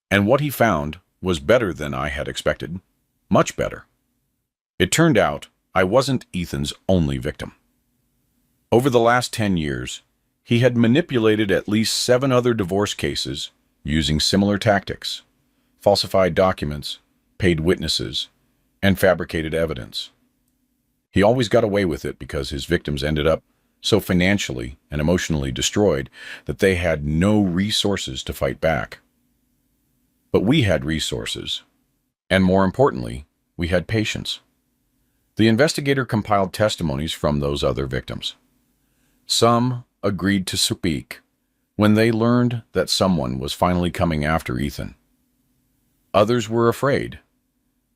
S1: And what he found was better than I had expected. Much better. It turned out I wasn't Ethan's only victim. Over the last 10 years, he had manipulated at least 7 other divorce cases using similar tactics: falsified documents, paid witnesses, and fabricated evidence. He always got away with it because his victims ended up so financially and emotionally destroyed that they had no resources to fight back. But we had resources, and more importantly, we had patience. The investigator compiled testimonies from those other victims. Some agreed to speak when they learned that someone was finally coming after Ethan. Others were afraid,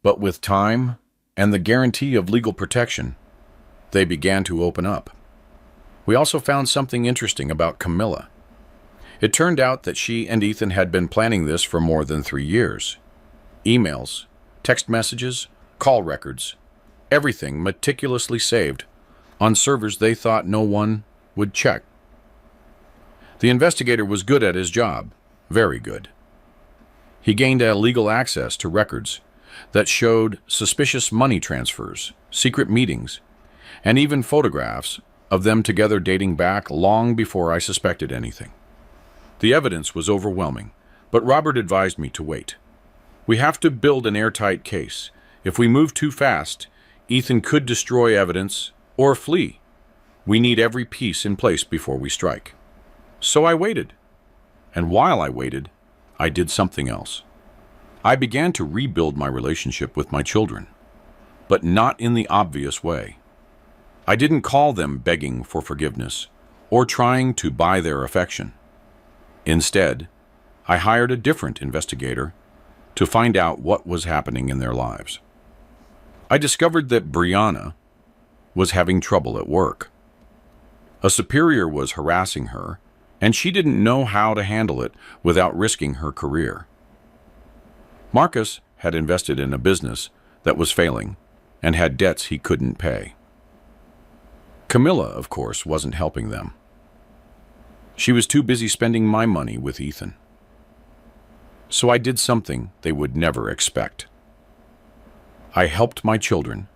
S1: but with time and the guarantee of legal protection, they began to open up. We also found something interesting about Camilla. It turned out that she and Ethan had been planning this for more than 3 years. Emails, text messages, call records, everything meticulously saved on servers they thought no one would check. The investigator was good at his job, very good. He gained legal access to records that showed suspicious money transfers, secret meetings, and even photographs of them together dating back long before I suspected anything. The evidence was overwhelming, but Robert advised me to wait. We have to build an airtight case. If we move too fast, Ethan could destroy evidence or flee. We need every piece in place before we strike. So I waited. And while I waited, I did something else. I began to rebuild my relationship with my children, but not in the obvious way. I didn't call them begging for forgiveness or trying to buy their affection. Instead, I hired a different investigator to find out what was happening in their lives. I discovered that Brianna was having trouble at work. A superior was harassing her, and she didn't know how to handle it without risking her career. Marcus had invested in a business that was failing and had debts he couldn't pay. Camilla, of course, wasn't helping them. She was too busy spending my money with Ethan. So I did something they would never expect. I helped my children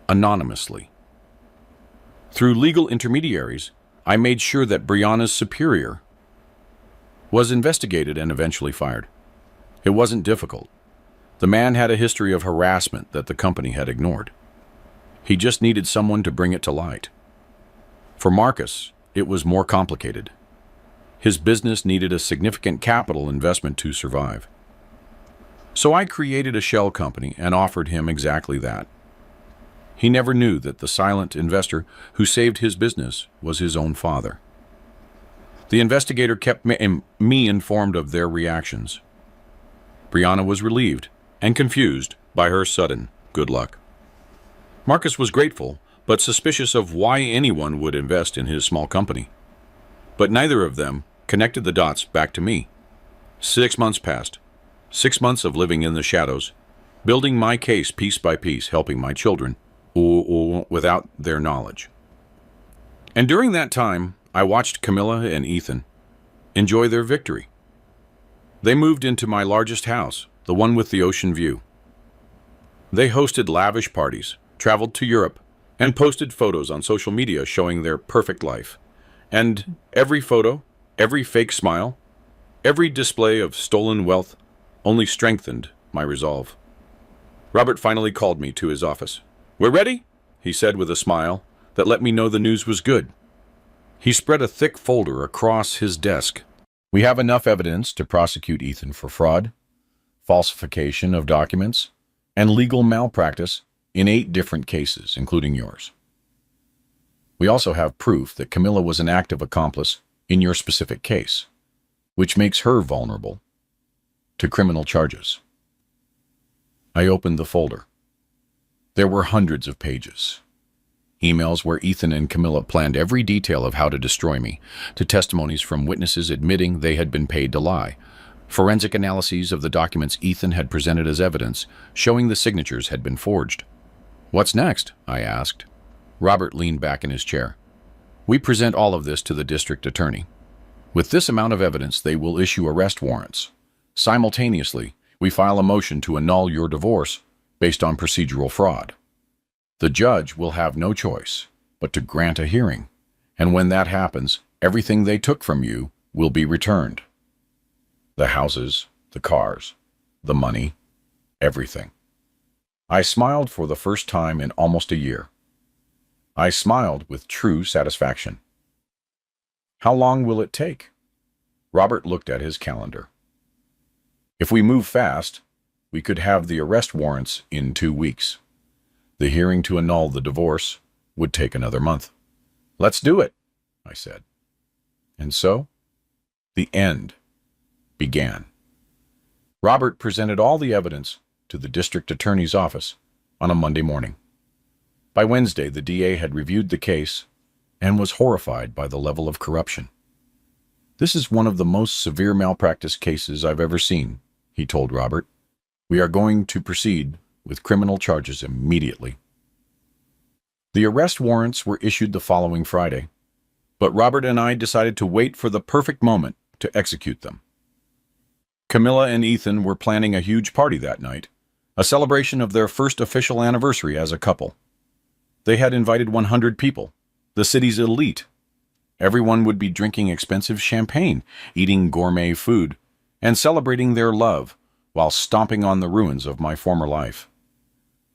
S1: anonymously. Through legal intermediaries, I made sure that Brianna's superior was investigated and eventually fired. It wasn't difficult. The man had a history of harassment that the company had ignored. He just needed someone to bring it to light. For Marcus, it was more complicated. His business needed a significant capital investment to survive. So I created a shell company and offered him exactly that. He never knew that the silent investor who saved his business was his own father. The investigator kept me informed of their reactions. Brianna was relieved and confused by her sudden good luck. Marcus was grateful, but suspicious of why anyone would invest in his small company. But neither of them connected the dots back to me. 6 months passed. 6 months of living in the shadows, building my case piece by piece, helping my children without their knowledge. And during that time, I watched Camilla and Ethan enjoy their victory. They moved into my largest house, the one with the ocean view. They hosted lavish parties, traveled to Europe, and posted photos on social media showing their perfect life. And every photo, every fake smile, every display of stolen wealth only strengthened my resolve. Robert finally called me to his office. "We're ready," he said with a smile that let me know the news was good. He spread a thick folder across his desk. "We have enough evidence to prosecute Ethan for fraud, falsification of documents, and legal malpractice in 8 different cases, including yours. We also have proof that Camilla was an active accomplice in your specific case, which makes her vulnerable to criminal charges." I opened the folder. There were hundreds of pages. Emails where Ethan and Camilla planned every detail of how to destroy me, to testimonies from witnesses admitting they had been paid to lie, forensic analyses of the documents Ethan had presented as evidence, showing the signatures had been forged. "What's next?" I asked. Robert leaned back in his chair. "We present all of this to the district attorney. With this amount of evidence, they will issue arrest warrants. Simultaneously, we file a motion to annul your divorce based on procedural fraud. The judge will have no choice but to grant a hearing, and when that happens, everything they took from you will be returned. The houses, the cars, the money, everything." I smiled for the first time in almost a year. I smiled with true satisfaction. "How long will it take?" Robert looked at his calendar. "If we move fast, we could have the arrest warrants in 2 weeks. The hearing to annul the divorce would take another month. "Let's do it," I said. And so, the end began. Robert presented all the evidence to the district attorney's office on a Monday morning. By Wednesday, the DA had reviewed the case and was horrified by the level of corruption. "This is one of the most severe malpractice cases I've ever seen," he told Robert. "We are going to proceed with criminal charges immediately." The arrest warrants were issued the following Friday, but Robert and I decided to wait for the perfect moment to execute them. Camilla and Ethan were planning a huge party that night, a celebration of their first official anniversary as a couple. They had invited 100 people, the city's elite. Everyone would be drinking expensive champagne, eating gourmet food, and celebrating their love while stomping on the ruins of my former life.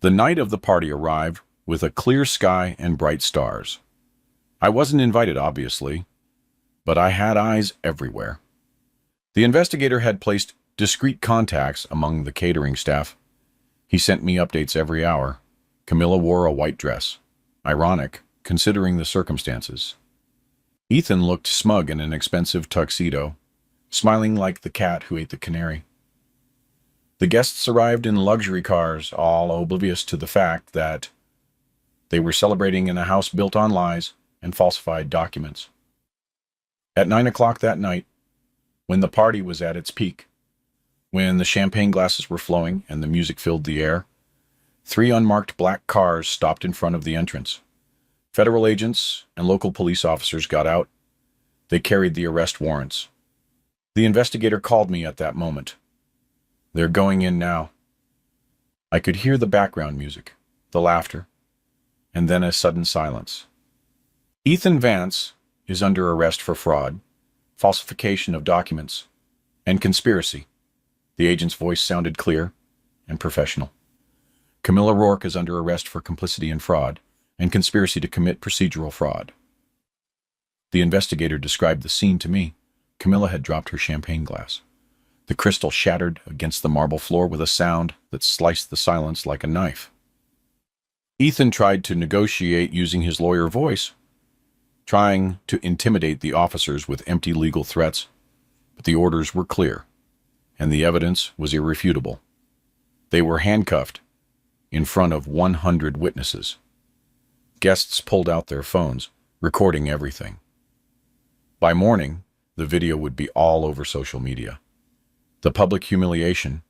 S1: The night of the party arrived with a clear sky and bright stars. I wasn't invited, obviously, but I had eyes everywhere. The investigator had placed discreet contacts among the catering staff. He sent me updates every hour. Camilla wore a white dress. Ironic, considering the circumstances. Ethan looked smug in an expensive tuxedo, smiling like the cat who ate the canary. The guests arrived in luxury cars, all oblivious to the fact that they were celebrating in a house built on lies and falsified documents. At 9 o'clock that night, when the party was at its peak, when the champagne glasses were flowing and the music filled the air, 3 unmarked black cars stopped in front of the entrance. Federal agents and local police officers got out. They carried the arrest warrants. The investigator called me at that moment. "They're going in now." I could hear the background music, the laughter, and then a sudden silence. "Ethan Vance is under arrest for fraud, falsification of documents, and conspiracy." The agent's voice sounded clear and professional. "Camilla Rourke is under arrest for complicity in fraud and conspiracy to commit procedural fraud." The investigator described the scene to me. Camilla had dropped her champagne glass. The crystal shattered against the marble floor with a sound that sliced the silence like a knife. Ethan tried to negotiate using his lawyer voice, trying to intimidate the officers with empty legal threats, but the orders were clear, and the evidence was irrefutable. They were handcuffed in front of 100 witnesses. Guests pulled out their phones, recording everything. By morning, the video would be all over social media. The public humiliation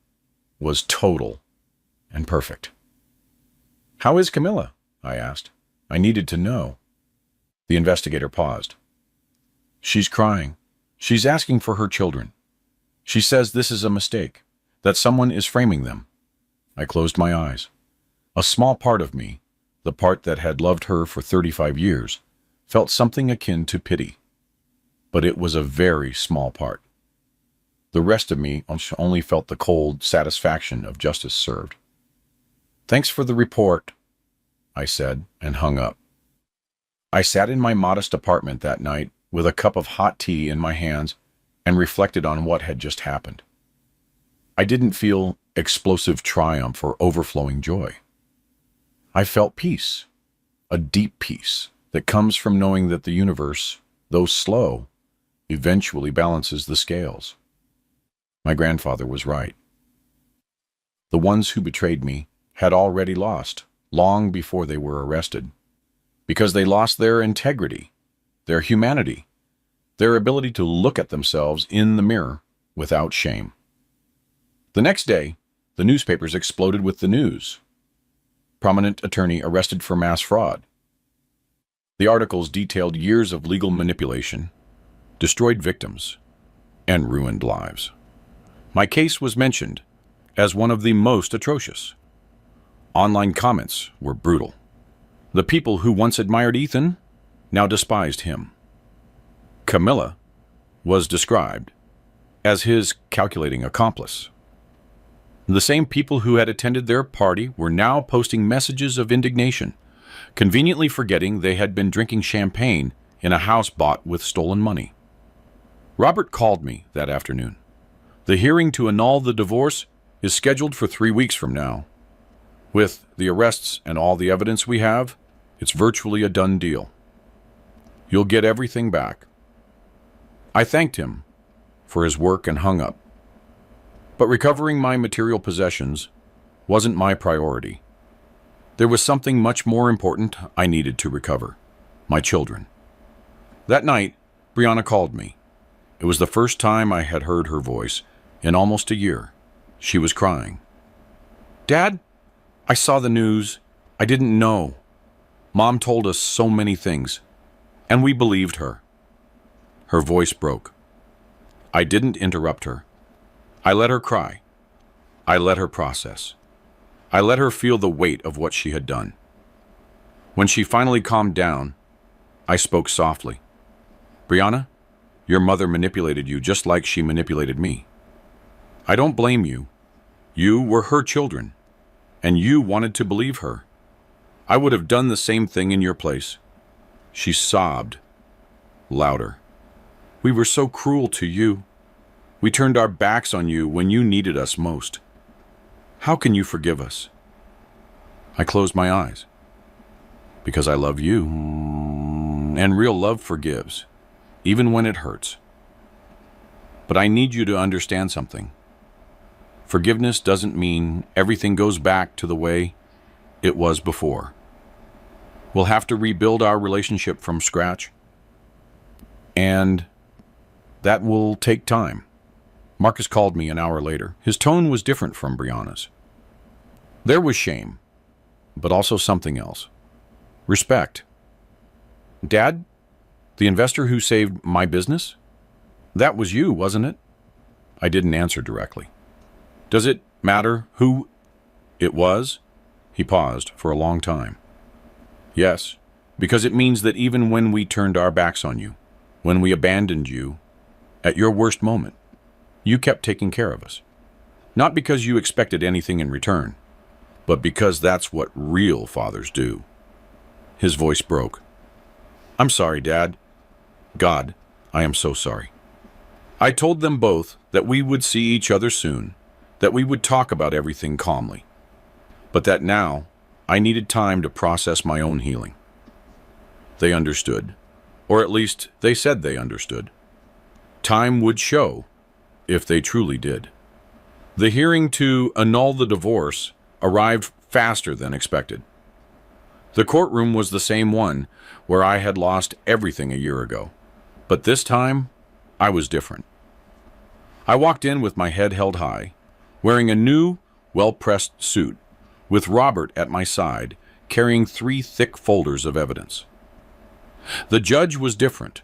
S1: was total and perfect. "How is Camilla?" I asked. I needed to know. The investigator paused. "She's crying. She's asking for her children. She says this is a mistake, that someone is framing them." I closed my eyes. A small part of me, the part that had loved her for 35 years, felt something akin to pity. But it was a very small part. The rest of me only felt the cold satisfaction of justice served. "Thanks for the report," I said, and hung up. I sat in my modest apartment that night with a cup of hot tea in my hands and reflected on what had just happened. I didn't feel explosive triumph or overflowing joy. I felt peace, a deep peace that comes from knowing that the universe, though slow, eventually balances the scales. My grandfather was right. The ones who betrayed me had already lost, long before they were arrested, because they lost their integrity, their humanity, their ability to look at themselves in the mirror without shame. The next day, the newspapers exploded with the news. Prominent attorney arrested for mass fraud. The articles detailed years of legal manipulation, destroyed victims, and ruined lives. My case was mentioned as one of the most atrocious. Online comments were brutal. The people who once admired Ethan now despised him. Camilla was described as his calculating accomplice. The same people who had attended their party were now posting messages of indignation, conveniently forgetting they had been drinking champagne in a house bought with stolen money. Robert called me that afternoon. "The hearing to annul the divorce is scheduled for 3 weeks from now." With the arrests and all the evidence we have, it's virtually a done deal. You'll get everything back. I thanked him for his work and hung up. But recovering my material possessions wasn't my priority. There was something much more important I needed to recover: my children. That night, Brianna called me. It was the first time I had heard her voice in almost a year. She was crying. "Dad, I saw the news. I didn't know. Mom told us so many things, and we believed her." Her voice broke. I didn't interrupt her. I let her cry. I let her process. I let her feel the weight of what she had done. When she finally calmed down, I spoke softly. "Brianna, your mother manipulated you just like she manipulated me. I don't blame you. You were her children, and you wanted to believe her. I would have done the same thing in your place." She sobbed louder. "We were so cruel to you. We turned our backs on you when you needed us most. How can you forgive us?" I closed my eyes. Because I love you. And real love forgives, even when it hurts. But I need you to understand something. Forgiveness doesn't mean everything goes back to the way it was before. We'll have to rebuild our relationship from scratch, and that will take time. Marcus called me an hour later. His tone was different from Brianna's. There was shame, but also something else. Respect. "Dad, the investor who saved my business? That was you, wasn't it?" I didn't answer directly. "Does it matter who it was?" He paused for a long time. "Yes, because it means that even when we turned our backs on you, when we abandoned you at your worst moment, you kept taking care of us. Not because you expected anything in return, but because that's what real fathers do." His voice broke. "I'm sorry, Dad. God, I am so sorry. I told them both that we would see each other soon, that we would talk about everything calmly, but that now I needed time to process my own healing." They understood, or at least they said they understood. Time would show if they truly did. The hearing to annul the divorce arrived faster than expected. The courtroom was the same one where I had lost everything a year ago, but this time I was different. I walked in with my head held high, wearing a new, well-pressed suit, with Robert at my side, carrying 3 thick folders of evidence. The judge was different,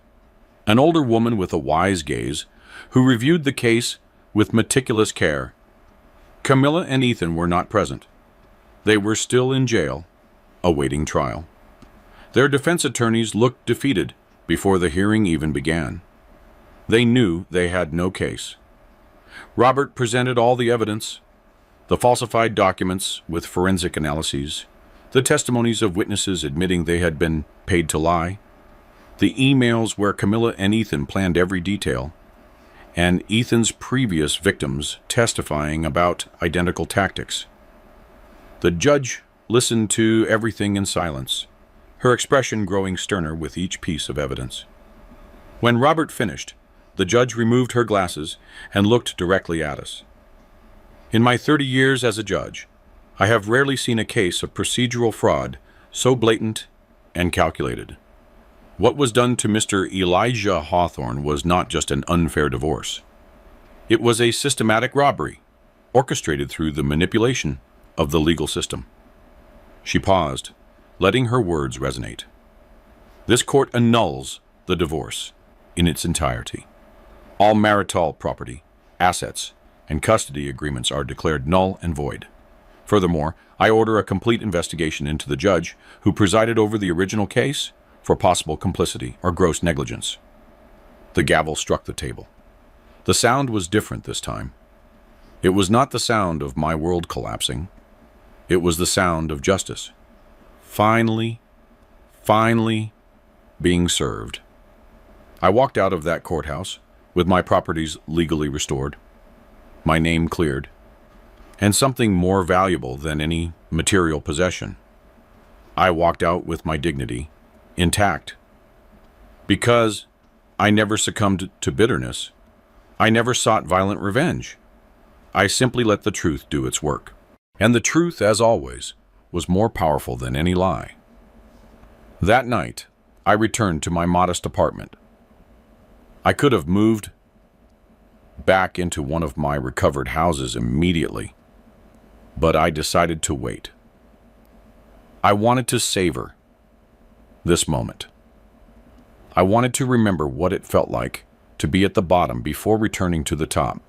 S1: an older woman with a wise gaze, who reviewed the case with meticulous care. Camilla and Ethan were not present. They were still in jail, awaiting trial. Their defense attorneys looked defeated before the hearing even began. They knew they had no case. Robert presented all the evidence: the falsified documents with forensic analyses, the testimonies of witnesses admitting they had been paid to lie, the emails where Camilla and Ethan planned every detail, and Ethan's previous victims testifying about identical tactics. The judge listened to everything in silence, her expression growing sterner with each piece of evidence. When Robert finished, the judge removed her glasses and looked directly at us. In my 30 years as a judge, I have rarely seen a case of procedural fraud so blatant and calculated. What was done to Mr. Elijah Hawthorne was not just an unfair divorce. It was a systematic robbery, orchestrated through the manipulation of the legal system. She paused, letting her words resonate. This court annuls the divorce in its entirety. All marital property, assets, and custody agreements are declared null and void. Furthermore, I order a complete investigation into the judge who presided over the original case for possible complicity or gross negligence. The gavel struck the table. The sound was different this time. It was not the sound of my world collapsing. It was the sound of justice. Finally being served. I walked out of that courthouse with my properties legally restored, my name cleared, and something more valuable than any material possession. I walked out with my dignity intact. Because I never succumbed to bitterness, I never sought violent revenge. I simply let the truth do its work. And the truth, as always, was more powerful than any lie. That night, I returned to my modest apartment. I could have moved back into one of my recovered houses immediately, but I decided to wait. I wanted to savor this moment. I wanted to remember what it felt like to be at the bottom before returning to the top,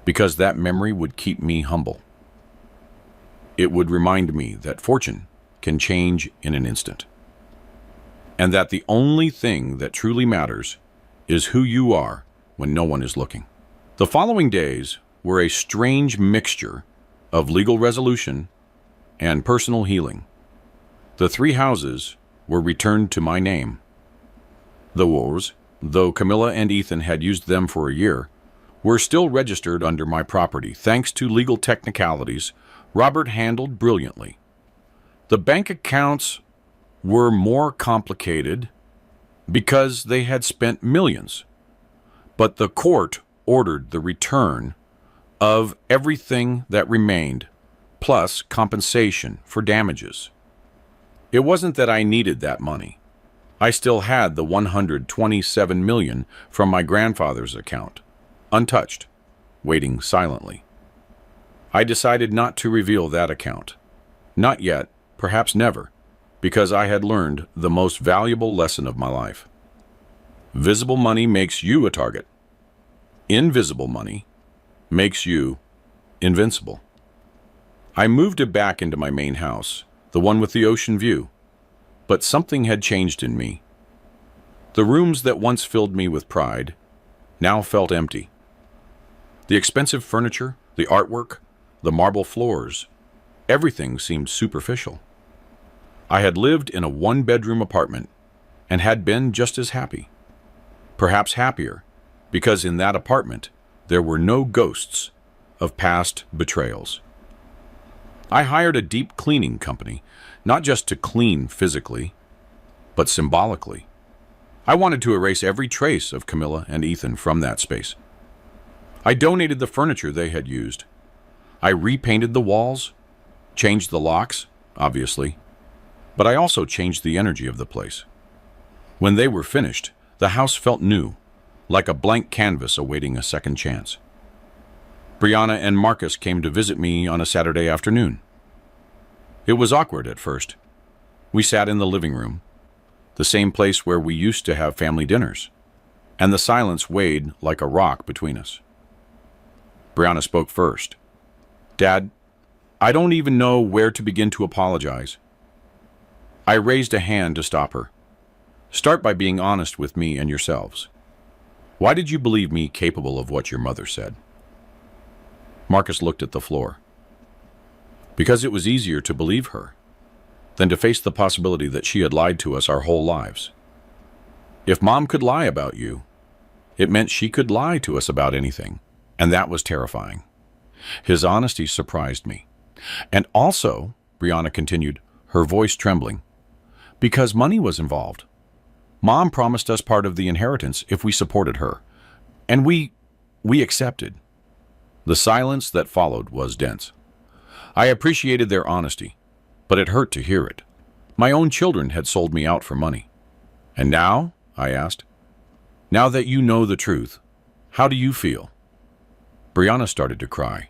S1: because that memory would keep me humble. It would remind me that fortune can change in an instant, and that the only thing that truly matters is who you are when no one is looking. The following days were a strange mixture of legal resolution and personal healing. The 3 houses were returned to my name. The wars, though Camilla and Ethan had used them for a year, were still registered under my property thanks to legal technicalities Robert handled brilliantly. The bank accounts were more complicated because they had spent millions, but the court ordered the return of everything that remained, plus compensation for damages. It wasn't that I needed that money. I still had the $127 million from my grandfather's account, untouched, waiting silently. I decided not to reveal that account. Not yet, perhaps never, because I had learned the most valuable lesson of my life. Visible money makes you a target. Invisible money makes you invincible. I moved it back into my main house, the one with the ocean view, but something had changed in me. The rooms that once filled me with pride now felt empty. The expensive furniture, the artwork, the marble floors, everything seemed superficial. I had lived in a 1-bedroom apartment and had been just as happy, perhaps happier, because in that apartment there were no ghosts of past betrayals. I hired a deep cleaning company, not just to clean physically, but symbolically. I wanted to erase every trace of Camilla and Ethan from that space. I donated the furniture they had used. I repainted the walls, changed the locks, obviously, but I also changed the energy of the place. When they were finished, the house felt new, like a blank canvas awaiting a second chance. Brianna and Marcus came to visit me on a Saturday afternoon. It was awkward at first. We sat in the living room, the same place where we used to have family dinners, and the silence weighed like a rock between us. Brianna spoke first. "Dad, I don't even know where to begin to apologize." I raised a hand to stop her. "Start by being honest with me and yourselves. Why did you believe me capable of what your mother said?" Marcus looked at the floor. "Because it was easier to believe her than to face the possibility that she had lied to us our whole lives. If Mom could lie about you, it meant she could lie to us about anything, and that was terrifying." His honesty surprised me. "And also," Brianna continued, her voice trembling, "because money was involved. Mom promised us part of the inheritance if we supported her, and we accepted." The silence that followed was dense. I appreciated their honesty, but it hurt to hear it. My own children had sold me out for money. "And now?" I asked. "Now that you know the truth, how do you feel?" Brianna started to cry.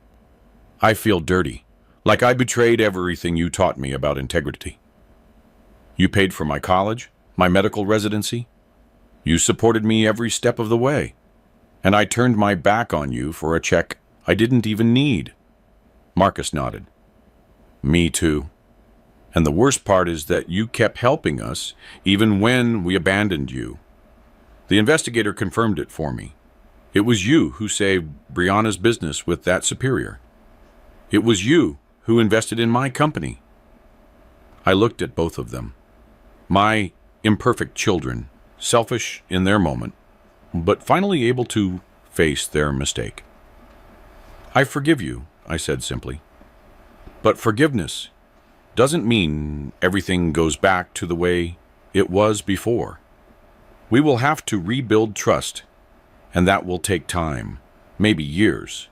S1: "I feel dirty, like I betrayed everything you taught me about integrity. You paid for my college, my medical residency. You supported me every step of the way, and I turned my back on you for a check I didn't even need." Marcus nodded. "Me too. And the worst part is that you kept helping us even when we abandoned you. The investigator confirmed it for me. It was you who saved Brianna's business with that superior. It was you who invested in my company." I looked at both of them. My imperfect children, selfish in their moment, but finally able to face their mistake. "I forgive you," I said simply. But forgiveness doesn't mean everything goes back to the way it was before. We will have to rebuild trust, and that will take time, maybe years.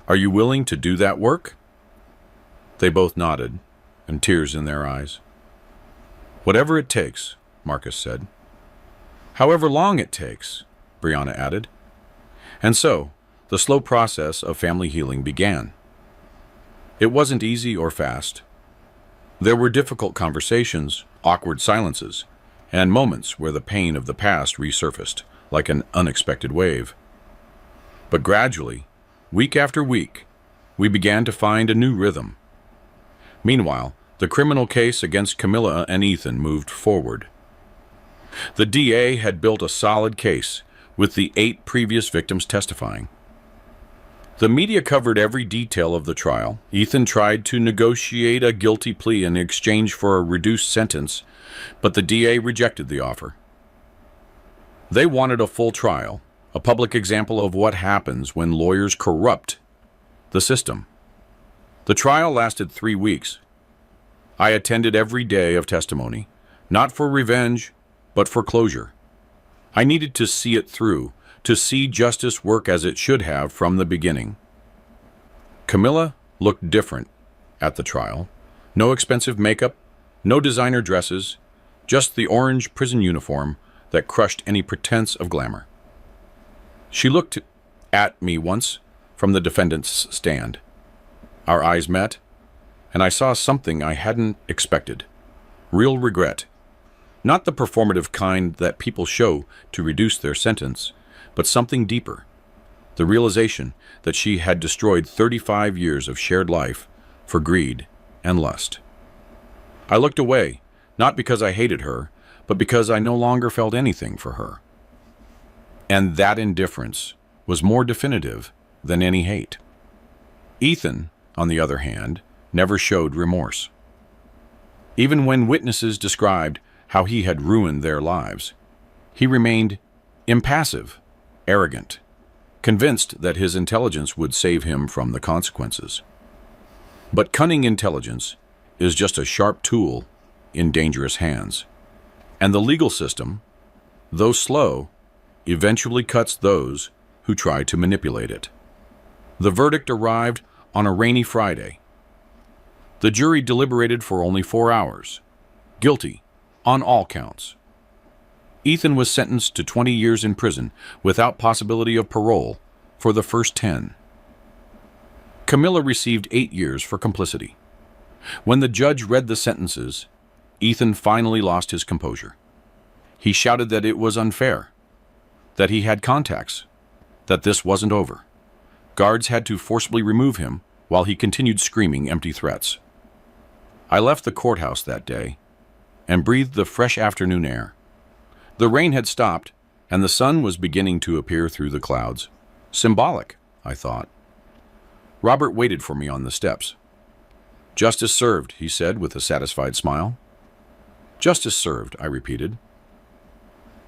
S1: Are you willing to do that work? They both nodded, and tears in their eyes. Whatever it takes, Marcus said. However long it takes, Brianna added. And so, the slow process of family healing began. It wasn't easy or fast. There were difficult conversations, awkward silences, and moments where the pain of the past resurfaced like an unexpected wave. But gradually, week after week, we began to find a new rhythm. Meanwhile, the criminal case against Camilla and Ethan moved forward. The DA had built a solid case, with the 8 previous victims testifying. The media covered every detail of the trial. Ethan tried to negotiate a guilty plea in exchange for a reduced sentence, but the DA rejected the offer. They wanted a full trial, a public example of what happens when lawyers corrupt the system. The trial lasted 3 weeks. I attended every day of testimony, not for revenge, but for closure. I needed to see it through, to see justice work as it should have from the beginning. Camilla looked different at the trial. No expensive makeup, no designer dresses, just the orange prison uniform that crushed any pretense of glamour. She looked at me once from the defendant's stand. Our eyes met, and I saw something I hadn't expected. Real regret. Not the performative kind that people show to reduce their sentence, but something deeper. The realization that she had destroyed 35 years of shared life for greed and lust. I looked away, not because I hated her, but because I no longer felt anything for her. And that indifference was more definitive than any hate. Ethan, on the other hand, never showed remorse. Even when witnesses described how he had ruined their lives, he remained impassive, arrogant, convinced that his intelligence would save him from the consequences. But cunning intelligence is just a sharp tool in dangerous hands, and the legal system, though slow, eventually cuts those who try to manipulate it. The verdict arrived on a rainy Friday. The jury deliberated for only 4 hours. Guilty on all counts. Ethan was sentenced to 20 years in prison without possibility of parole for the first 10. Camilla received 8 years for complicity. When the judge read the sentences, Ethan finally lost his composure. He shouted that it was unfair, that he had contacts, that this wasn't over. Guards had to forcibly remove him while he continued screaming empty threats. I left the courthouse that day and breathed the fresh afternoon air. The rain had stopped, and the sun was beginning to appear through the clouds. Symbolic, I thought. Robert waited for me on the steps. "Justice served," he said with a satisfied smile. "Justice served," I repeated.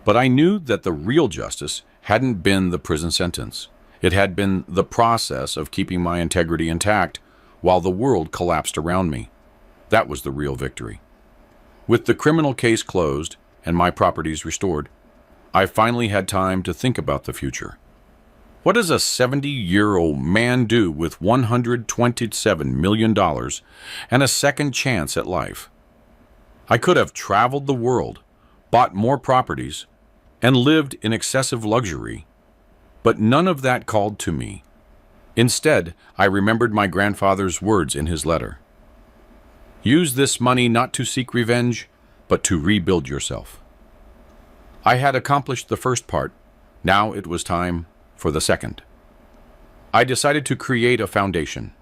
S1: But I knew that the real justice hadn't been the prison sentence. It had been the process of keeping my integrity intact while the world collapsed around me. That was the real victory. With the criminal case closed and my properties restored, I finally had time to think about the future. What does a 70-year-old man do with $127 million and a second chance at life? I could have traveled the world, bought more properties, and lived in excessive luxury, but none of that called to me. Instead, I remembered my grandfather's words in his letter. "Use this money not to seek revenge, but to rebuild yourself." I had accomplished the first part. Now it was time for the second. I decided to create a foundation.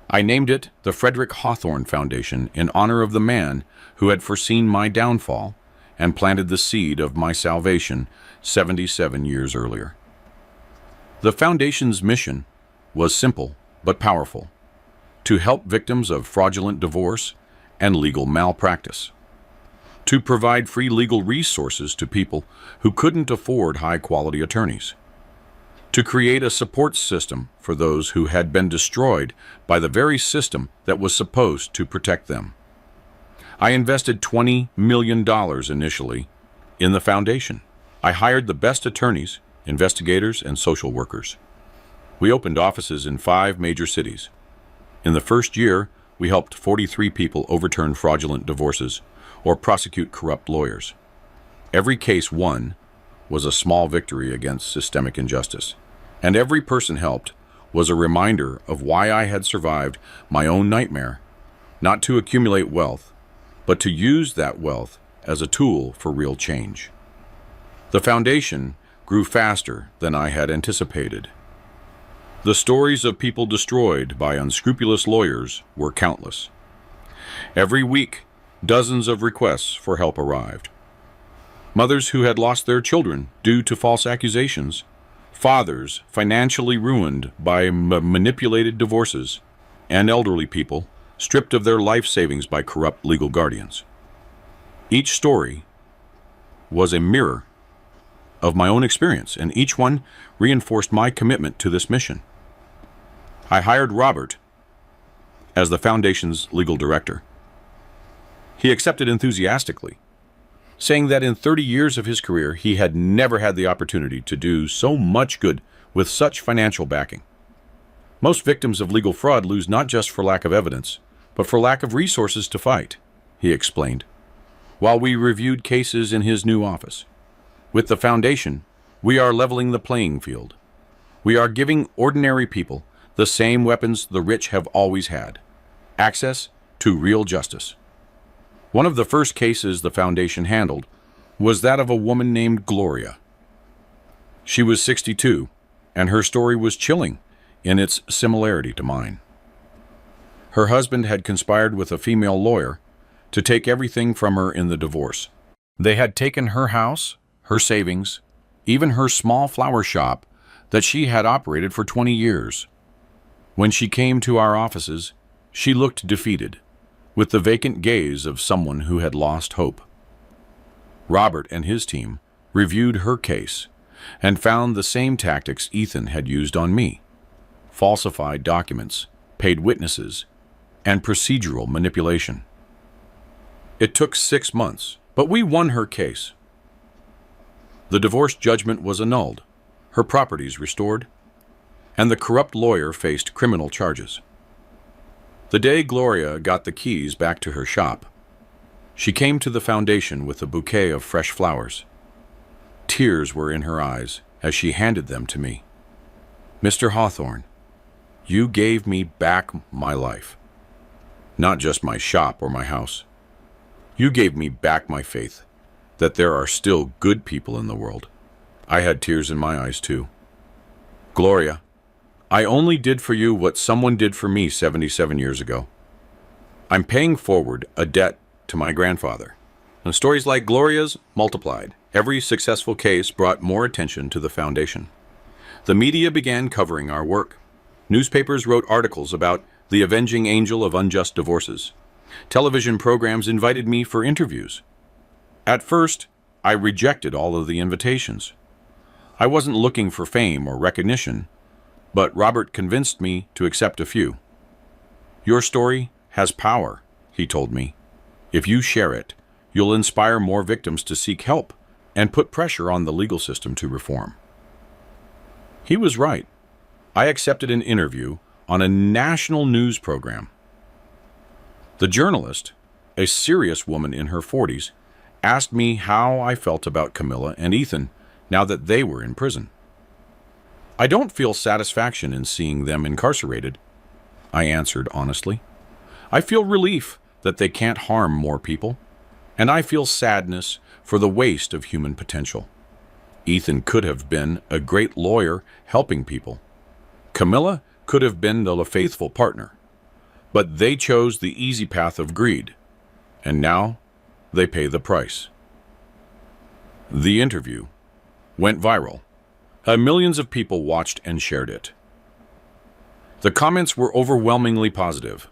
S1: I named it the Frederick Hawthorne Foundation in honor of the man who had foreseen my downfall and planted the seed of my salvation 77 years earlier. The foundation's mission was simple but powerful: to help victims of fraudulent divorce and legal malpractice, to provide free legal resources to people who couldn't afford high-quality attorneys, to create a support system for those who had been destroyed by the very system that was supposed to protect them. I invested $20 million initially in the foundation. I hired the best attorneys, investigators, and social workers. We opened offices in 5 major cities. In the first year, we helped 43 people overturn fraudulent divorces or prosecute corrupt lawyers. Every case won was a small victory against systemic injustice, and every person helped was a reminder of why I had survived my own nightmare, not to accumulate wealth, but to use that wealth as a tool for real change. The foundation grew faster than I had anticipated. The stories of people destroyed by unscrupulous lawyers were countless. Every week, dozens of requests for help arrived. Mothers who had lost their children due to false accusations, fathers financially ruined by manipulated divorces, and elderly people stripped of their life savings by corrupt legal guardians. Each story was a mirror of my own experience, and each one reinforced my commitment to this mission. I hired Robert as the foundation's legal director. He accepted enthusiastically, saying that in 30 years of his career, he had never had the opportunity to do so much good with such financial backing. Most victims of legal fraud lose not just for lack of evidence, but for lack of resources to fight, he explained, while we reviewed cases in his new office. With the foundation, we are leveling the playing field. We are giving ordinary people the same weapons the rich have always had: access to real justice. One of the first cases the foundation handled was that of a woman named Gloria. She was 62, and her story was chilling in its similarity to mine. Her husband had conspired with a female lawyer to take everything from her in the divorce. They had taken her house, her savings, even her small flower shop that she had operated for 20 years. When she came to our offices, she looked defeated, with the vacant gaze of someone who had lost hope. Robert and his team reviewed her case and found the same tactics Ethan had used on me: falsified documents, paid witnesses, and procedural manipulation. It took 6 months, but we won her case. The divorce judgment was annulled, her properties restored, and the corrupt lawyer faced criminal charges. The day Gloria got the keys back to her shop, she came to the foundation with a bouquet of fresh flowers. Tears were in her eyes as she handed them to me. "Mr. Hawthorne, you gave me back my life. Not just my shop or my house. You gave me back my faith that there are still good people in the world." I had tears in my eyes too. "Gloria, I only did for you what someone did for me 77 years ago. I'm paying forward a debt to my grandfather." And stories like Gloria's multiplied. Every successful case brought more attention to the foundation. The media began covering our work. Newspapers wrote articles about the avenging angel of unjust divorces. Television programs invited me for interviews. At first, I rejected all of the invitations. I wasn't looking for fame or recognition, but Robert convinced me to accept a few. "Your story has power," he told me. "If you share it, you'll inspire more victims to seek help and put pressure on the legal system to reform." He was right. I accepted an interview on a national news program. The journalist, a serious woman in her 40s, asked me how I felt about Camilla and Ethan now that they were in prison. "I don't feel satisfaction in seeing them incarcerated," I answered honestly. "I feel relief that they can't harm more people, and I feel sadness for the waste of human potential. Ethan could have been a great lawyer helping people. Camilla could have been the faithful partner, but they chose the easy path of greed, and now they pay the price." The interview went viral. Millions of people watched and shared it. The comments were overwhelmingly positive.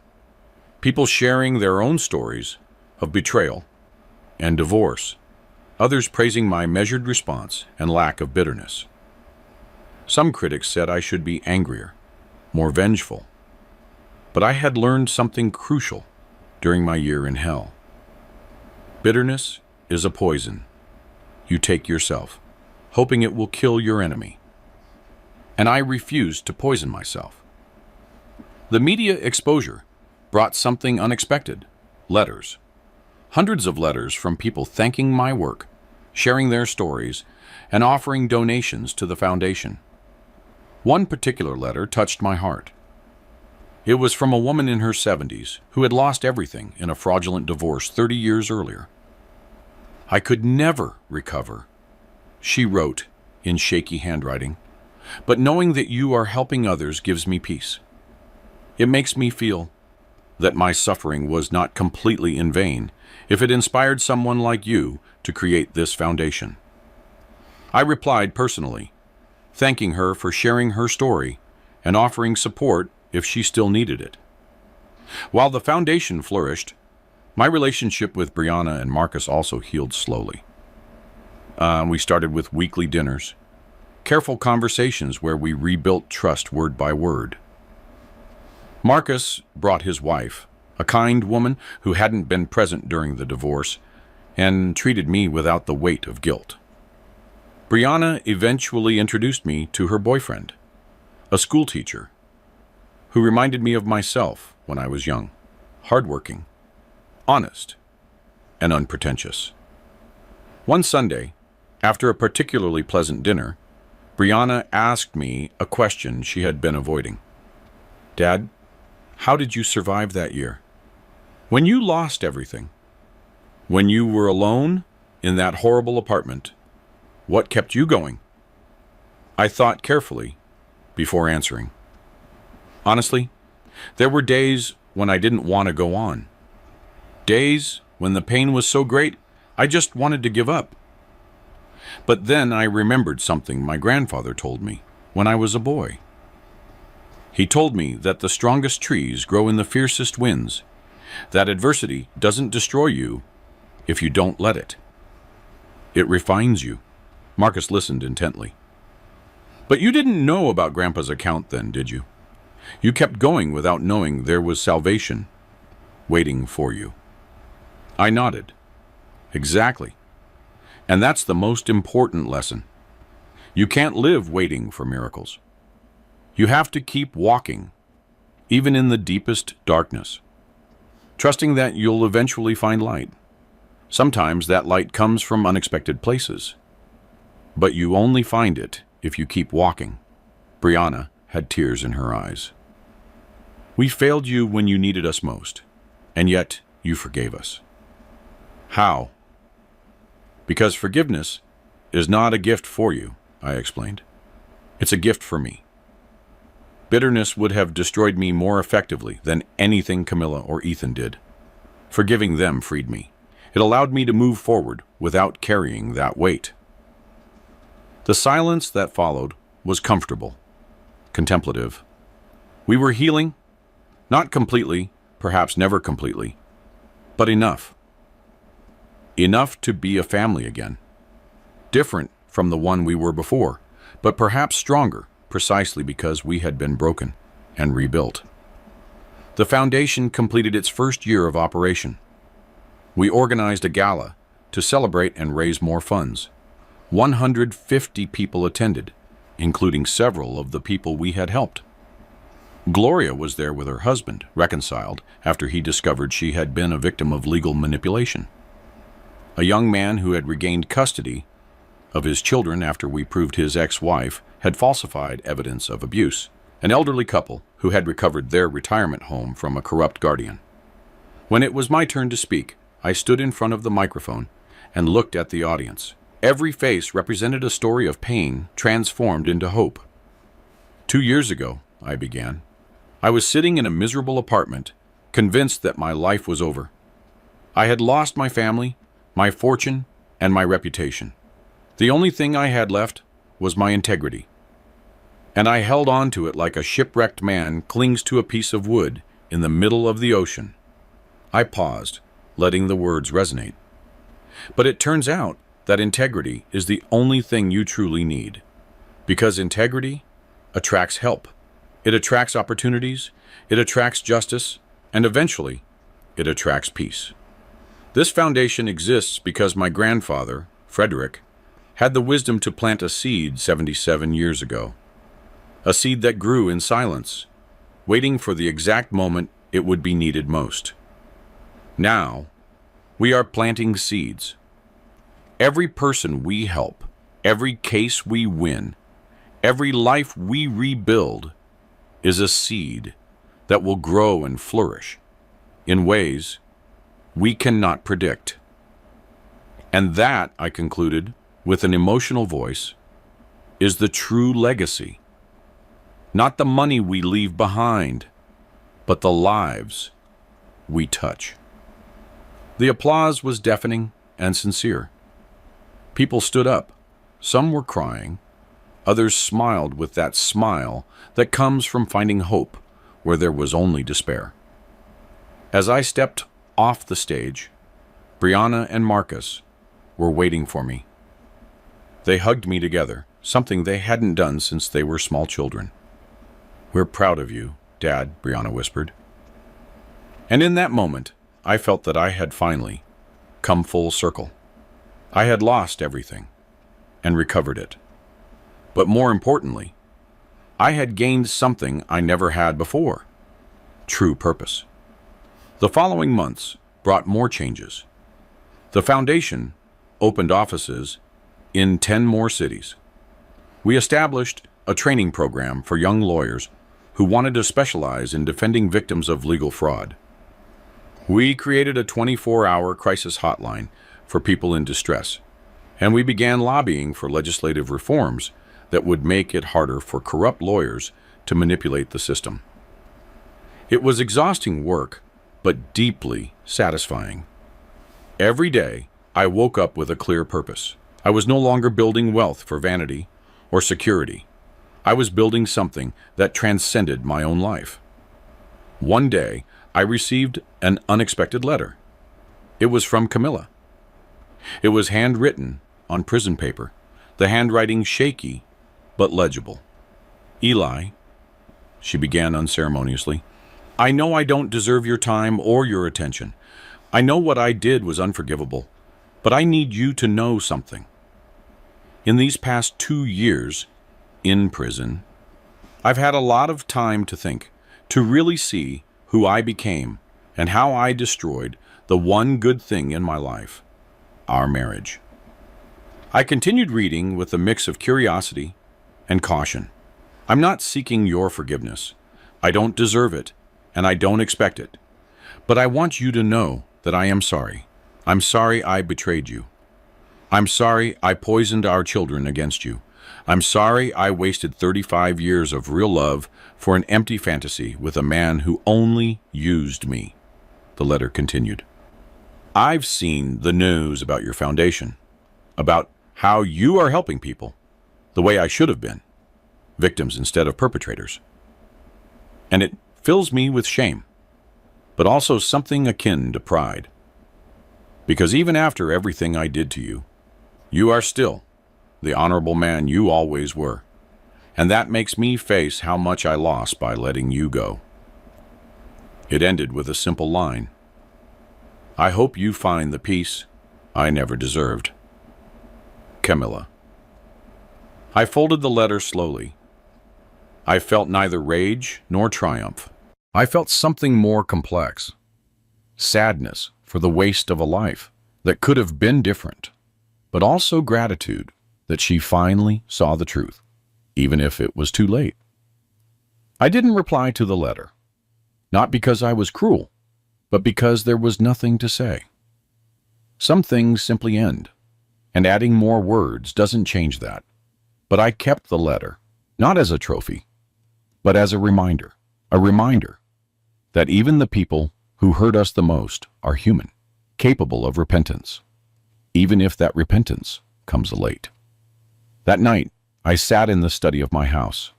S1: People sharing their own stories of betrayal and divorce, others praising my measured response and lack of bitterness. Some critics said I should be angrier, more vengeful. But I had learned something crucial during my year in hell. Bitterness is a poison you take yourself, hoping it will kill your enemy. And I refused to poison myself. The media exposure brought something unexpected: letters. Hundreds of letters from people thanking my work, sharing their stories, and offering donations to the foundation. One particular letter touched my heart. It was from a woman in her 70s who had lost everything in a fraudulent divorce 30 years earlier. "I could never recover," she wrote in shaky handwriting, "but knowing that you are helping others gives me peace. It makes me feel that my suffering was not completely in vain if it inspired someone like you to create this foundation." I replied personally, thanking her for sharing her story and offering support if she still needed it. While the foundation flourished, my relationship with Brianna and Marcus also healed slowly. We started with weekly dinners, careful conversations where we rebuilt trust word by word. Marcus brought his wife, a kind woman who hadn't been present during the divorce, and treated me without the weight of guilt. Brianna eventually introduced me to her boyfriend, a school teacher, who reminded me of myself when I was young, hardworking, honest, and unpretentious. One Sunday, after a particularly pleasant dinner, Brianna asked me a question she had been avoiding. "Dad, how did you survive that year? When you lost everything, when you were alone in that horrible apartment, what kept you going?" I thought carefully before answering. Honestly, there were days when I didn't want to go on. Days when the pain was so great, I just wanted to give up. But then I remembered something my grandfather told me when I was a boy. He told me that the strongest trees grow in the fiercest winds, that adversity doesn't destroy you if you don't let it. It refines you. Marcus listened intently. "But you didn't know about Grandpa's account then, did you? You kept going without knowing there was salvation waiting for you." I nodded. Exactly. And that's the most important lesson. You can't live waiting for miracles. You have to keep walking, even in the deepest darkness, trusting that you'll eventually find light. Sometimes that light comes from unexpected places, but you only find it if you keep walking. Brianna had tears in her eyes. "We failed you when you needed us most, and yet you forgave us." "How?" "Because forgiveness is not a gift for you," I explained. "It's a gift for me. Bitterness would have destroyed me more effectively than anything Camilla or Ethan did. Forgiving them freed me. It allowed me to move forward without carrying that weight." The silence that followed was comfortable, contemplative. We were healing, not completely, perhaps never completely, but enough. Enough to be a family again. Different from the one we were before, but perhaps stronger, precisely because we had been broken and rebuilt. The foundation completed its first year of operation. We organized a gala to celebrate and raise more funds. 150 people attended, including several of the people we had helped. Gloria was there with her husband, reconciled after he discovered she had been a victim of legal manipulation. A young man who had regained custody of his children after we proved his ex-wife had falsified evidence of abuse. An elderly couple who had recovered their retirement home from a corrupt guardian. When it was my turn to speak, I stood in front of the microphone and looked at the audience. Every face represented a story of pain transformed into hope. 2 years ago, I began, I was sitting in a miserable apartment, convinced that my life was over. I had lost my family, my fortune, and my reputation. The only thing I had left was my integrity. And I held on to it like a shipwrecked man clings to a piece of wood in the middle of the ocean. I paused, letting the words resonate. But it turns out that integrity is the only thing you truly need. Because integrity attracts help. It attracts opportunities, it attracts justice, and eventually, it attracts peace. This foundation exists because my grandfather, Frederick, had the wisdom to plant a seed 77 years ago. A seed that grew in silence, waiting for the exact moment it would be needed most. Now, we are planting seeds. Every person we help, every case we win, every life we rebuild is a seed that will grow and flourish in ways we cannot predict. And that, I concluded, with an emotional voice, is the true legacy. Not the money we leave behind, but the lives we touch. The applause was deafening and sincere. People stood up. Some were crying. Others smiled with that smile that comes from finding hope where there was only despair. As I stepped off the stage, Brianna and Marcus were waiting for me. They hugged me together, something they hadn't done since they were small children. "We're proud of you, Dad," Brianna whispered. And in that moment, I felt that I had finally come full circle. I had lost everything and recovered it. But more importantly, I had gained something I never had before: true purpose. The following months brought more changes. The foundation opened offices in 10 more cities. We established a training program for young lawyers who wanted to specialize in defending victims of legal fraud. We created a 24-hour crisis hotline for people in distress, and we began lobbying for legislative reforms that would make it harder for corrupt lawyers to manipulate the system. It was exhausting work, but deeply satisfying. Every day, I woke up with a clear purpose. I was no longer building wealth for vanity or security. I was building something that transcended my own life. One day, I received an unexpected letter. It was from Camilla. It was handwritten on prison paper, the handwriting shaky but legible. "Eli," she began unceremoniously, "I know I don't deserve your time or your attention. I know what I did was unforgivable, but I need you to know something. In these past 2 years in prison, I've had a lot of time to think, to really see who I became and how I destroyed the one good thing in my life: our marriage." I continued reading with a mix of curiosity and caution. "I'm not seeking your forgiveness. I don't deserve it, and I don't expect it. But I want you to know that I am sorry. I'm sorry I betrayed you. I'm sorry I poisoned our children against you. I'm sorry I wasted 35 years of real love for an empty fantasy with a man who only used me." The letter continued. "I've seen the news about your foundation, about how you are helping people the way I should have been, victims instead of perpetrators. And it fills me with shame, but also something akin to pride. Because even after everything I did to you, you are still the honorable man you always were. And that makes me face how much I lost by letting you go." It ended with a simple line: "I hope you find the peace I never deserved. Camilla." I folded the letter slowly. I felt neither rage nor triumph. I felt something more complex: sadness for the waste of a life that could have been different, but also gratitude that she finally saw the truth, even if it was too late. I didn't reply to the letter, not because I was cruel, but because there was nothing to say. Some things simply end, and adding more words doesn't change that. But I kept the letter, not as a trophy, but as a reminder that even the people who hurt us the most are human, capable of repentance, even if that repentance comes late. That night, I sat in the study of my house,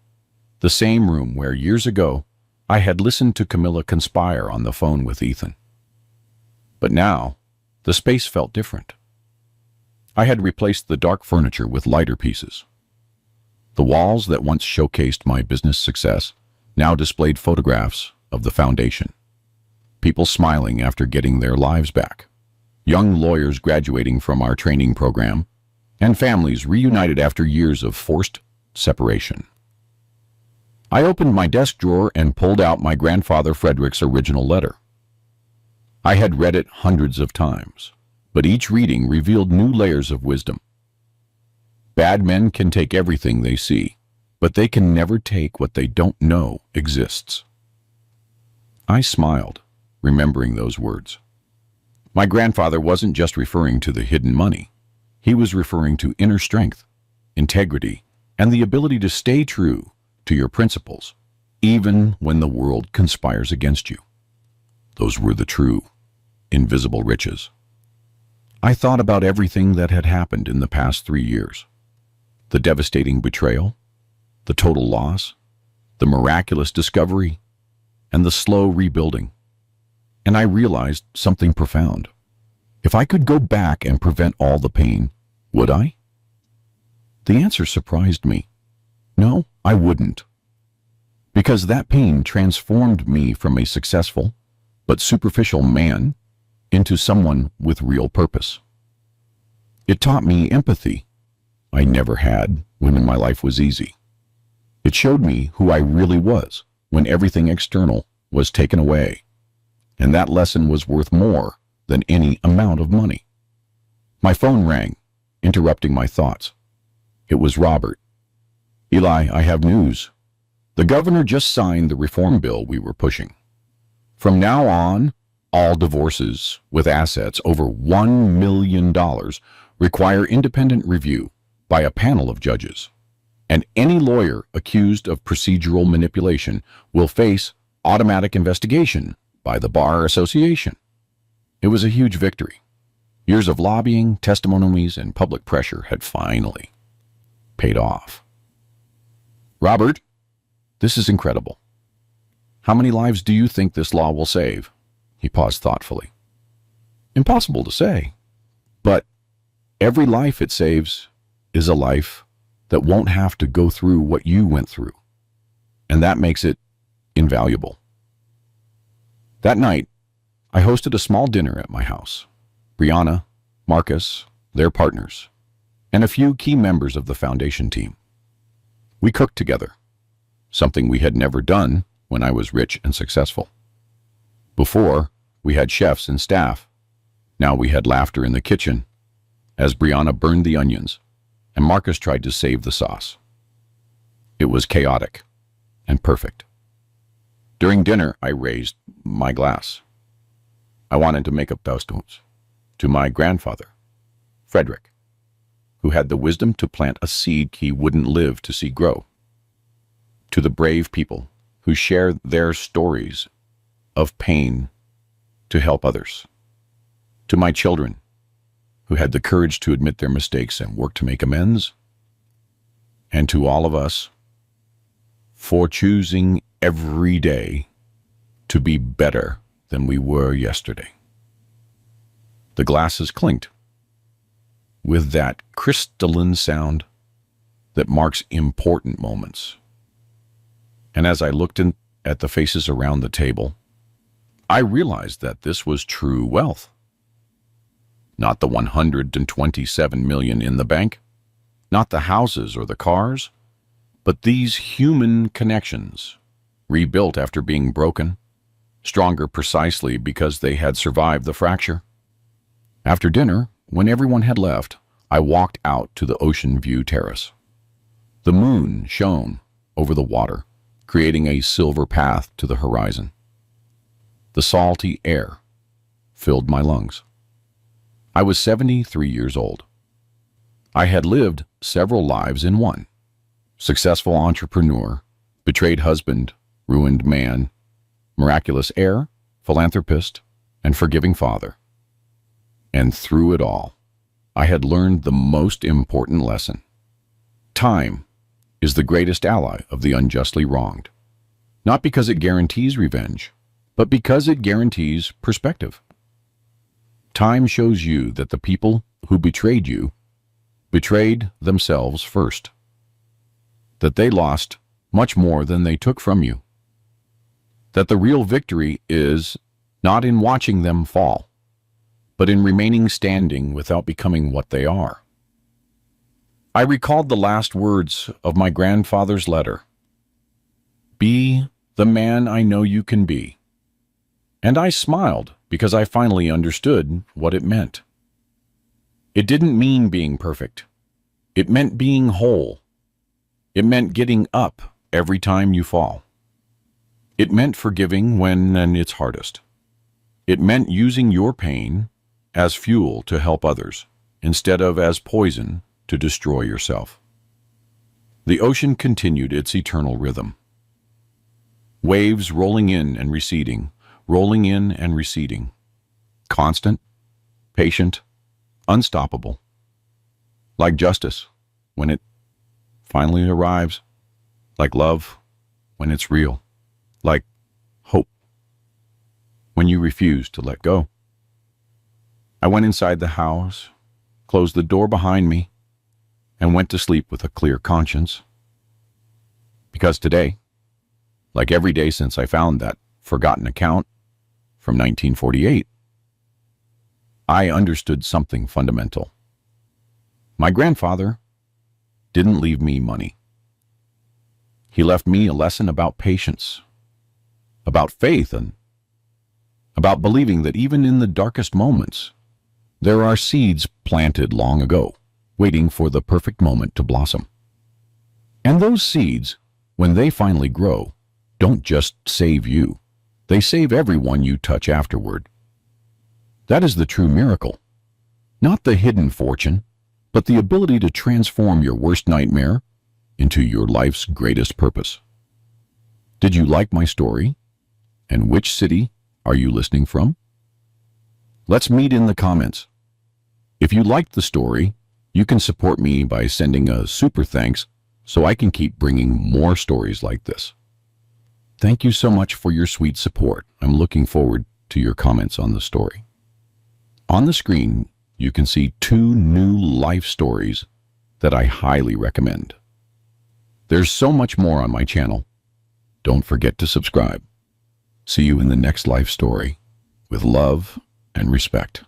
S1: the same room where years ago I had listened to Camilla conspire on the phone with Ethan. But now, the space felt different. I had replaced the dark furniture with lighter pieces. The walls that once showcased my business success now displayed photographs of the foundation. People smiling after getting their lives back. Young lawyers graduating from our training program, and families reunited after years of forced separation. I opened my desk drawer and pulled out my grandfather Frederick's original letter. I had read it hundreds of times, but each reading revealed new layers of wisdom. Bad men can take everything they see, but they can never take what they don't know exists. I smiled, remembering those words. My grandfather wasn't just referring to the hidden money. He was referring to inner strength, integrity, and the ability to stay true to your principles, even when the world conspires against you. Those were the true, invisible riches. I thought about everything that had happened in the past 3 years. The devastating betrayal, the total loss, the miraculous discovery, and the slow rebuilding. And I realized something profound. If I could go back and prevent all the pain, would I? The answer surprised me. No, I wouldn't. Because that pain transformed me from a successful but superficial man into someone with real purpose. It taught me empathy I never had when my life was easy. It showed me who I really was when everything external was taken away, and that lesson was worth more than any amount of money. My phone rang, interrupting my thoughts. It was Robert. "Eli, I have news. The governor just signed the reform bill we were pushing. From now on, all divorces with assets over $1 million require independent review by a panel of judges, and any lawyer accused of procedural manipulation will face automatic investigation by the Bar Association." It was a huge victory. Years of lobbying, testimonies, and public pressure had finally paid off. "Robert, this is incredible. How many lives do you think this law will save?" He paused thoughtfully. "Impossible to say. But every life it saves is a life that won't have to go through what you went through. And that makes it invaluable." That night, I hosted a small dinner at my house. Brianna, Marcus, their partners, and a few key members of the foundation team. We cooked together, something we had never done when I was rich and successful. Before, we had chefs and staff. Now we had laughter in the kitchen as Brianna burned the onions and Marcus tried to save the sauce. It was chaotic and perfect. During dinner, I raised my glass. I wanted to make a toast to my grandfather, Frederick, who had the wisdom to plant a seed he wouldn't live to see grow. To the brave people who share their stories of pain to help others. To my children, who had the courage to admit their mistakes and work to make amends. And to all of us, for choosing every day to be better than we were yesterday. The glasses clinked with that crystalline sound that marks important moments. And as I looked at the faces around the table, I realized that this was true wealth. Not the 127 million in the bank, not the houses or the cars, but these human connections, rebuilt after being broken, stronger precisely because they had survived the fracture. After dinner, when everyone had left, I walked out to the ocean view terrace. The moon shone over the water, creating a silver path to the horizon. The salty air filled my lungs. I was 73 years old. I had lived several lives in one. Successful entrepreneur, betrayed husband, ruined man, miraculous heir, philanthropist, and forgiving father. And through it all, I had learned the most important lesson. Time is the greatest ally of the unjustly wronged. Not because it guarantees revenge, but because it guarantees perspective. Time shows you that the people who betrayed you betrayed themselves first. that they lost much more than they took from you. That the real victory is not in watching them fall, but in remaining standing without becoming what they are. I recalled the last words of my grandfather's letter. Be the man I know you can be. And I smiled because I finally understood what it meant. It didn't mean being perfect. It meant being whole. It meant getting up every time you fall. It meant forgiving when it's hardest. It meant using your pain as fuel to help others, instead of as poison to destroy yourself. The ocean continued its eternal rhythm. Waves rolling in and receding, rolling in and receding. Constant, patient, unstoppable. Like justice, when it finally arrives. Like love, when it's real. Like hope, when you refuse to let go. I went inside the house, closed the door behind me, and went to sleep with a clear conscience. Because today, like every day since I found that forgotten account from 1948, I understood something fundamental. My grandfather didn't leave me money. He left me a lesson about patience, about faith, and about believing that even in the darkest moments, there are seeds planted long ago, waiting for the perfect moment to blossom. And those seeds, when they finally grow, don't just save you. They save everyone you touch afterward. That is the true miracle. Not the hidden fortune, but the ability to transform your worst nightmare into your life's greatest purpose. Did you like my story? And which city are you listening from? Let's meet in the comments. If you liked the story, you can support me by sending a super thanks so I can keep bringing more stories like this. Thank you so much for your sweet support. I'm looking forward to your comments on the story. On the screen, you can see 2 new life stories that I highly recommend. There's so much more on my channel. Don't forget to subscribe. See you in the next life story with love and respect.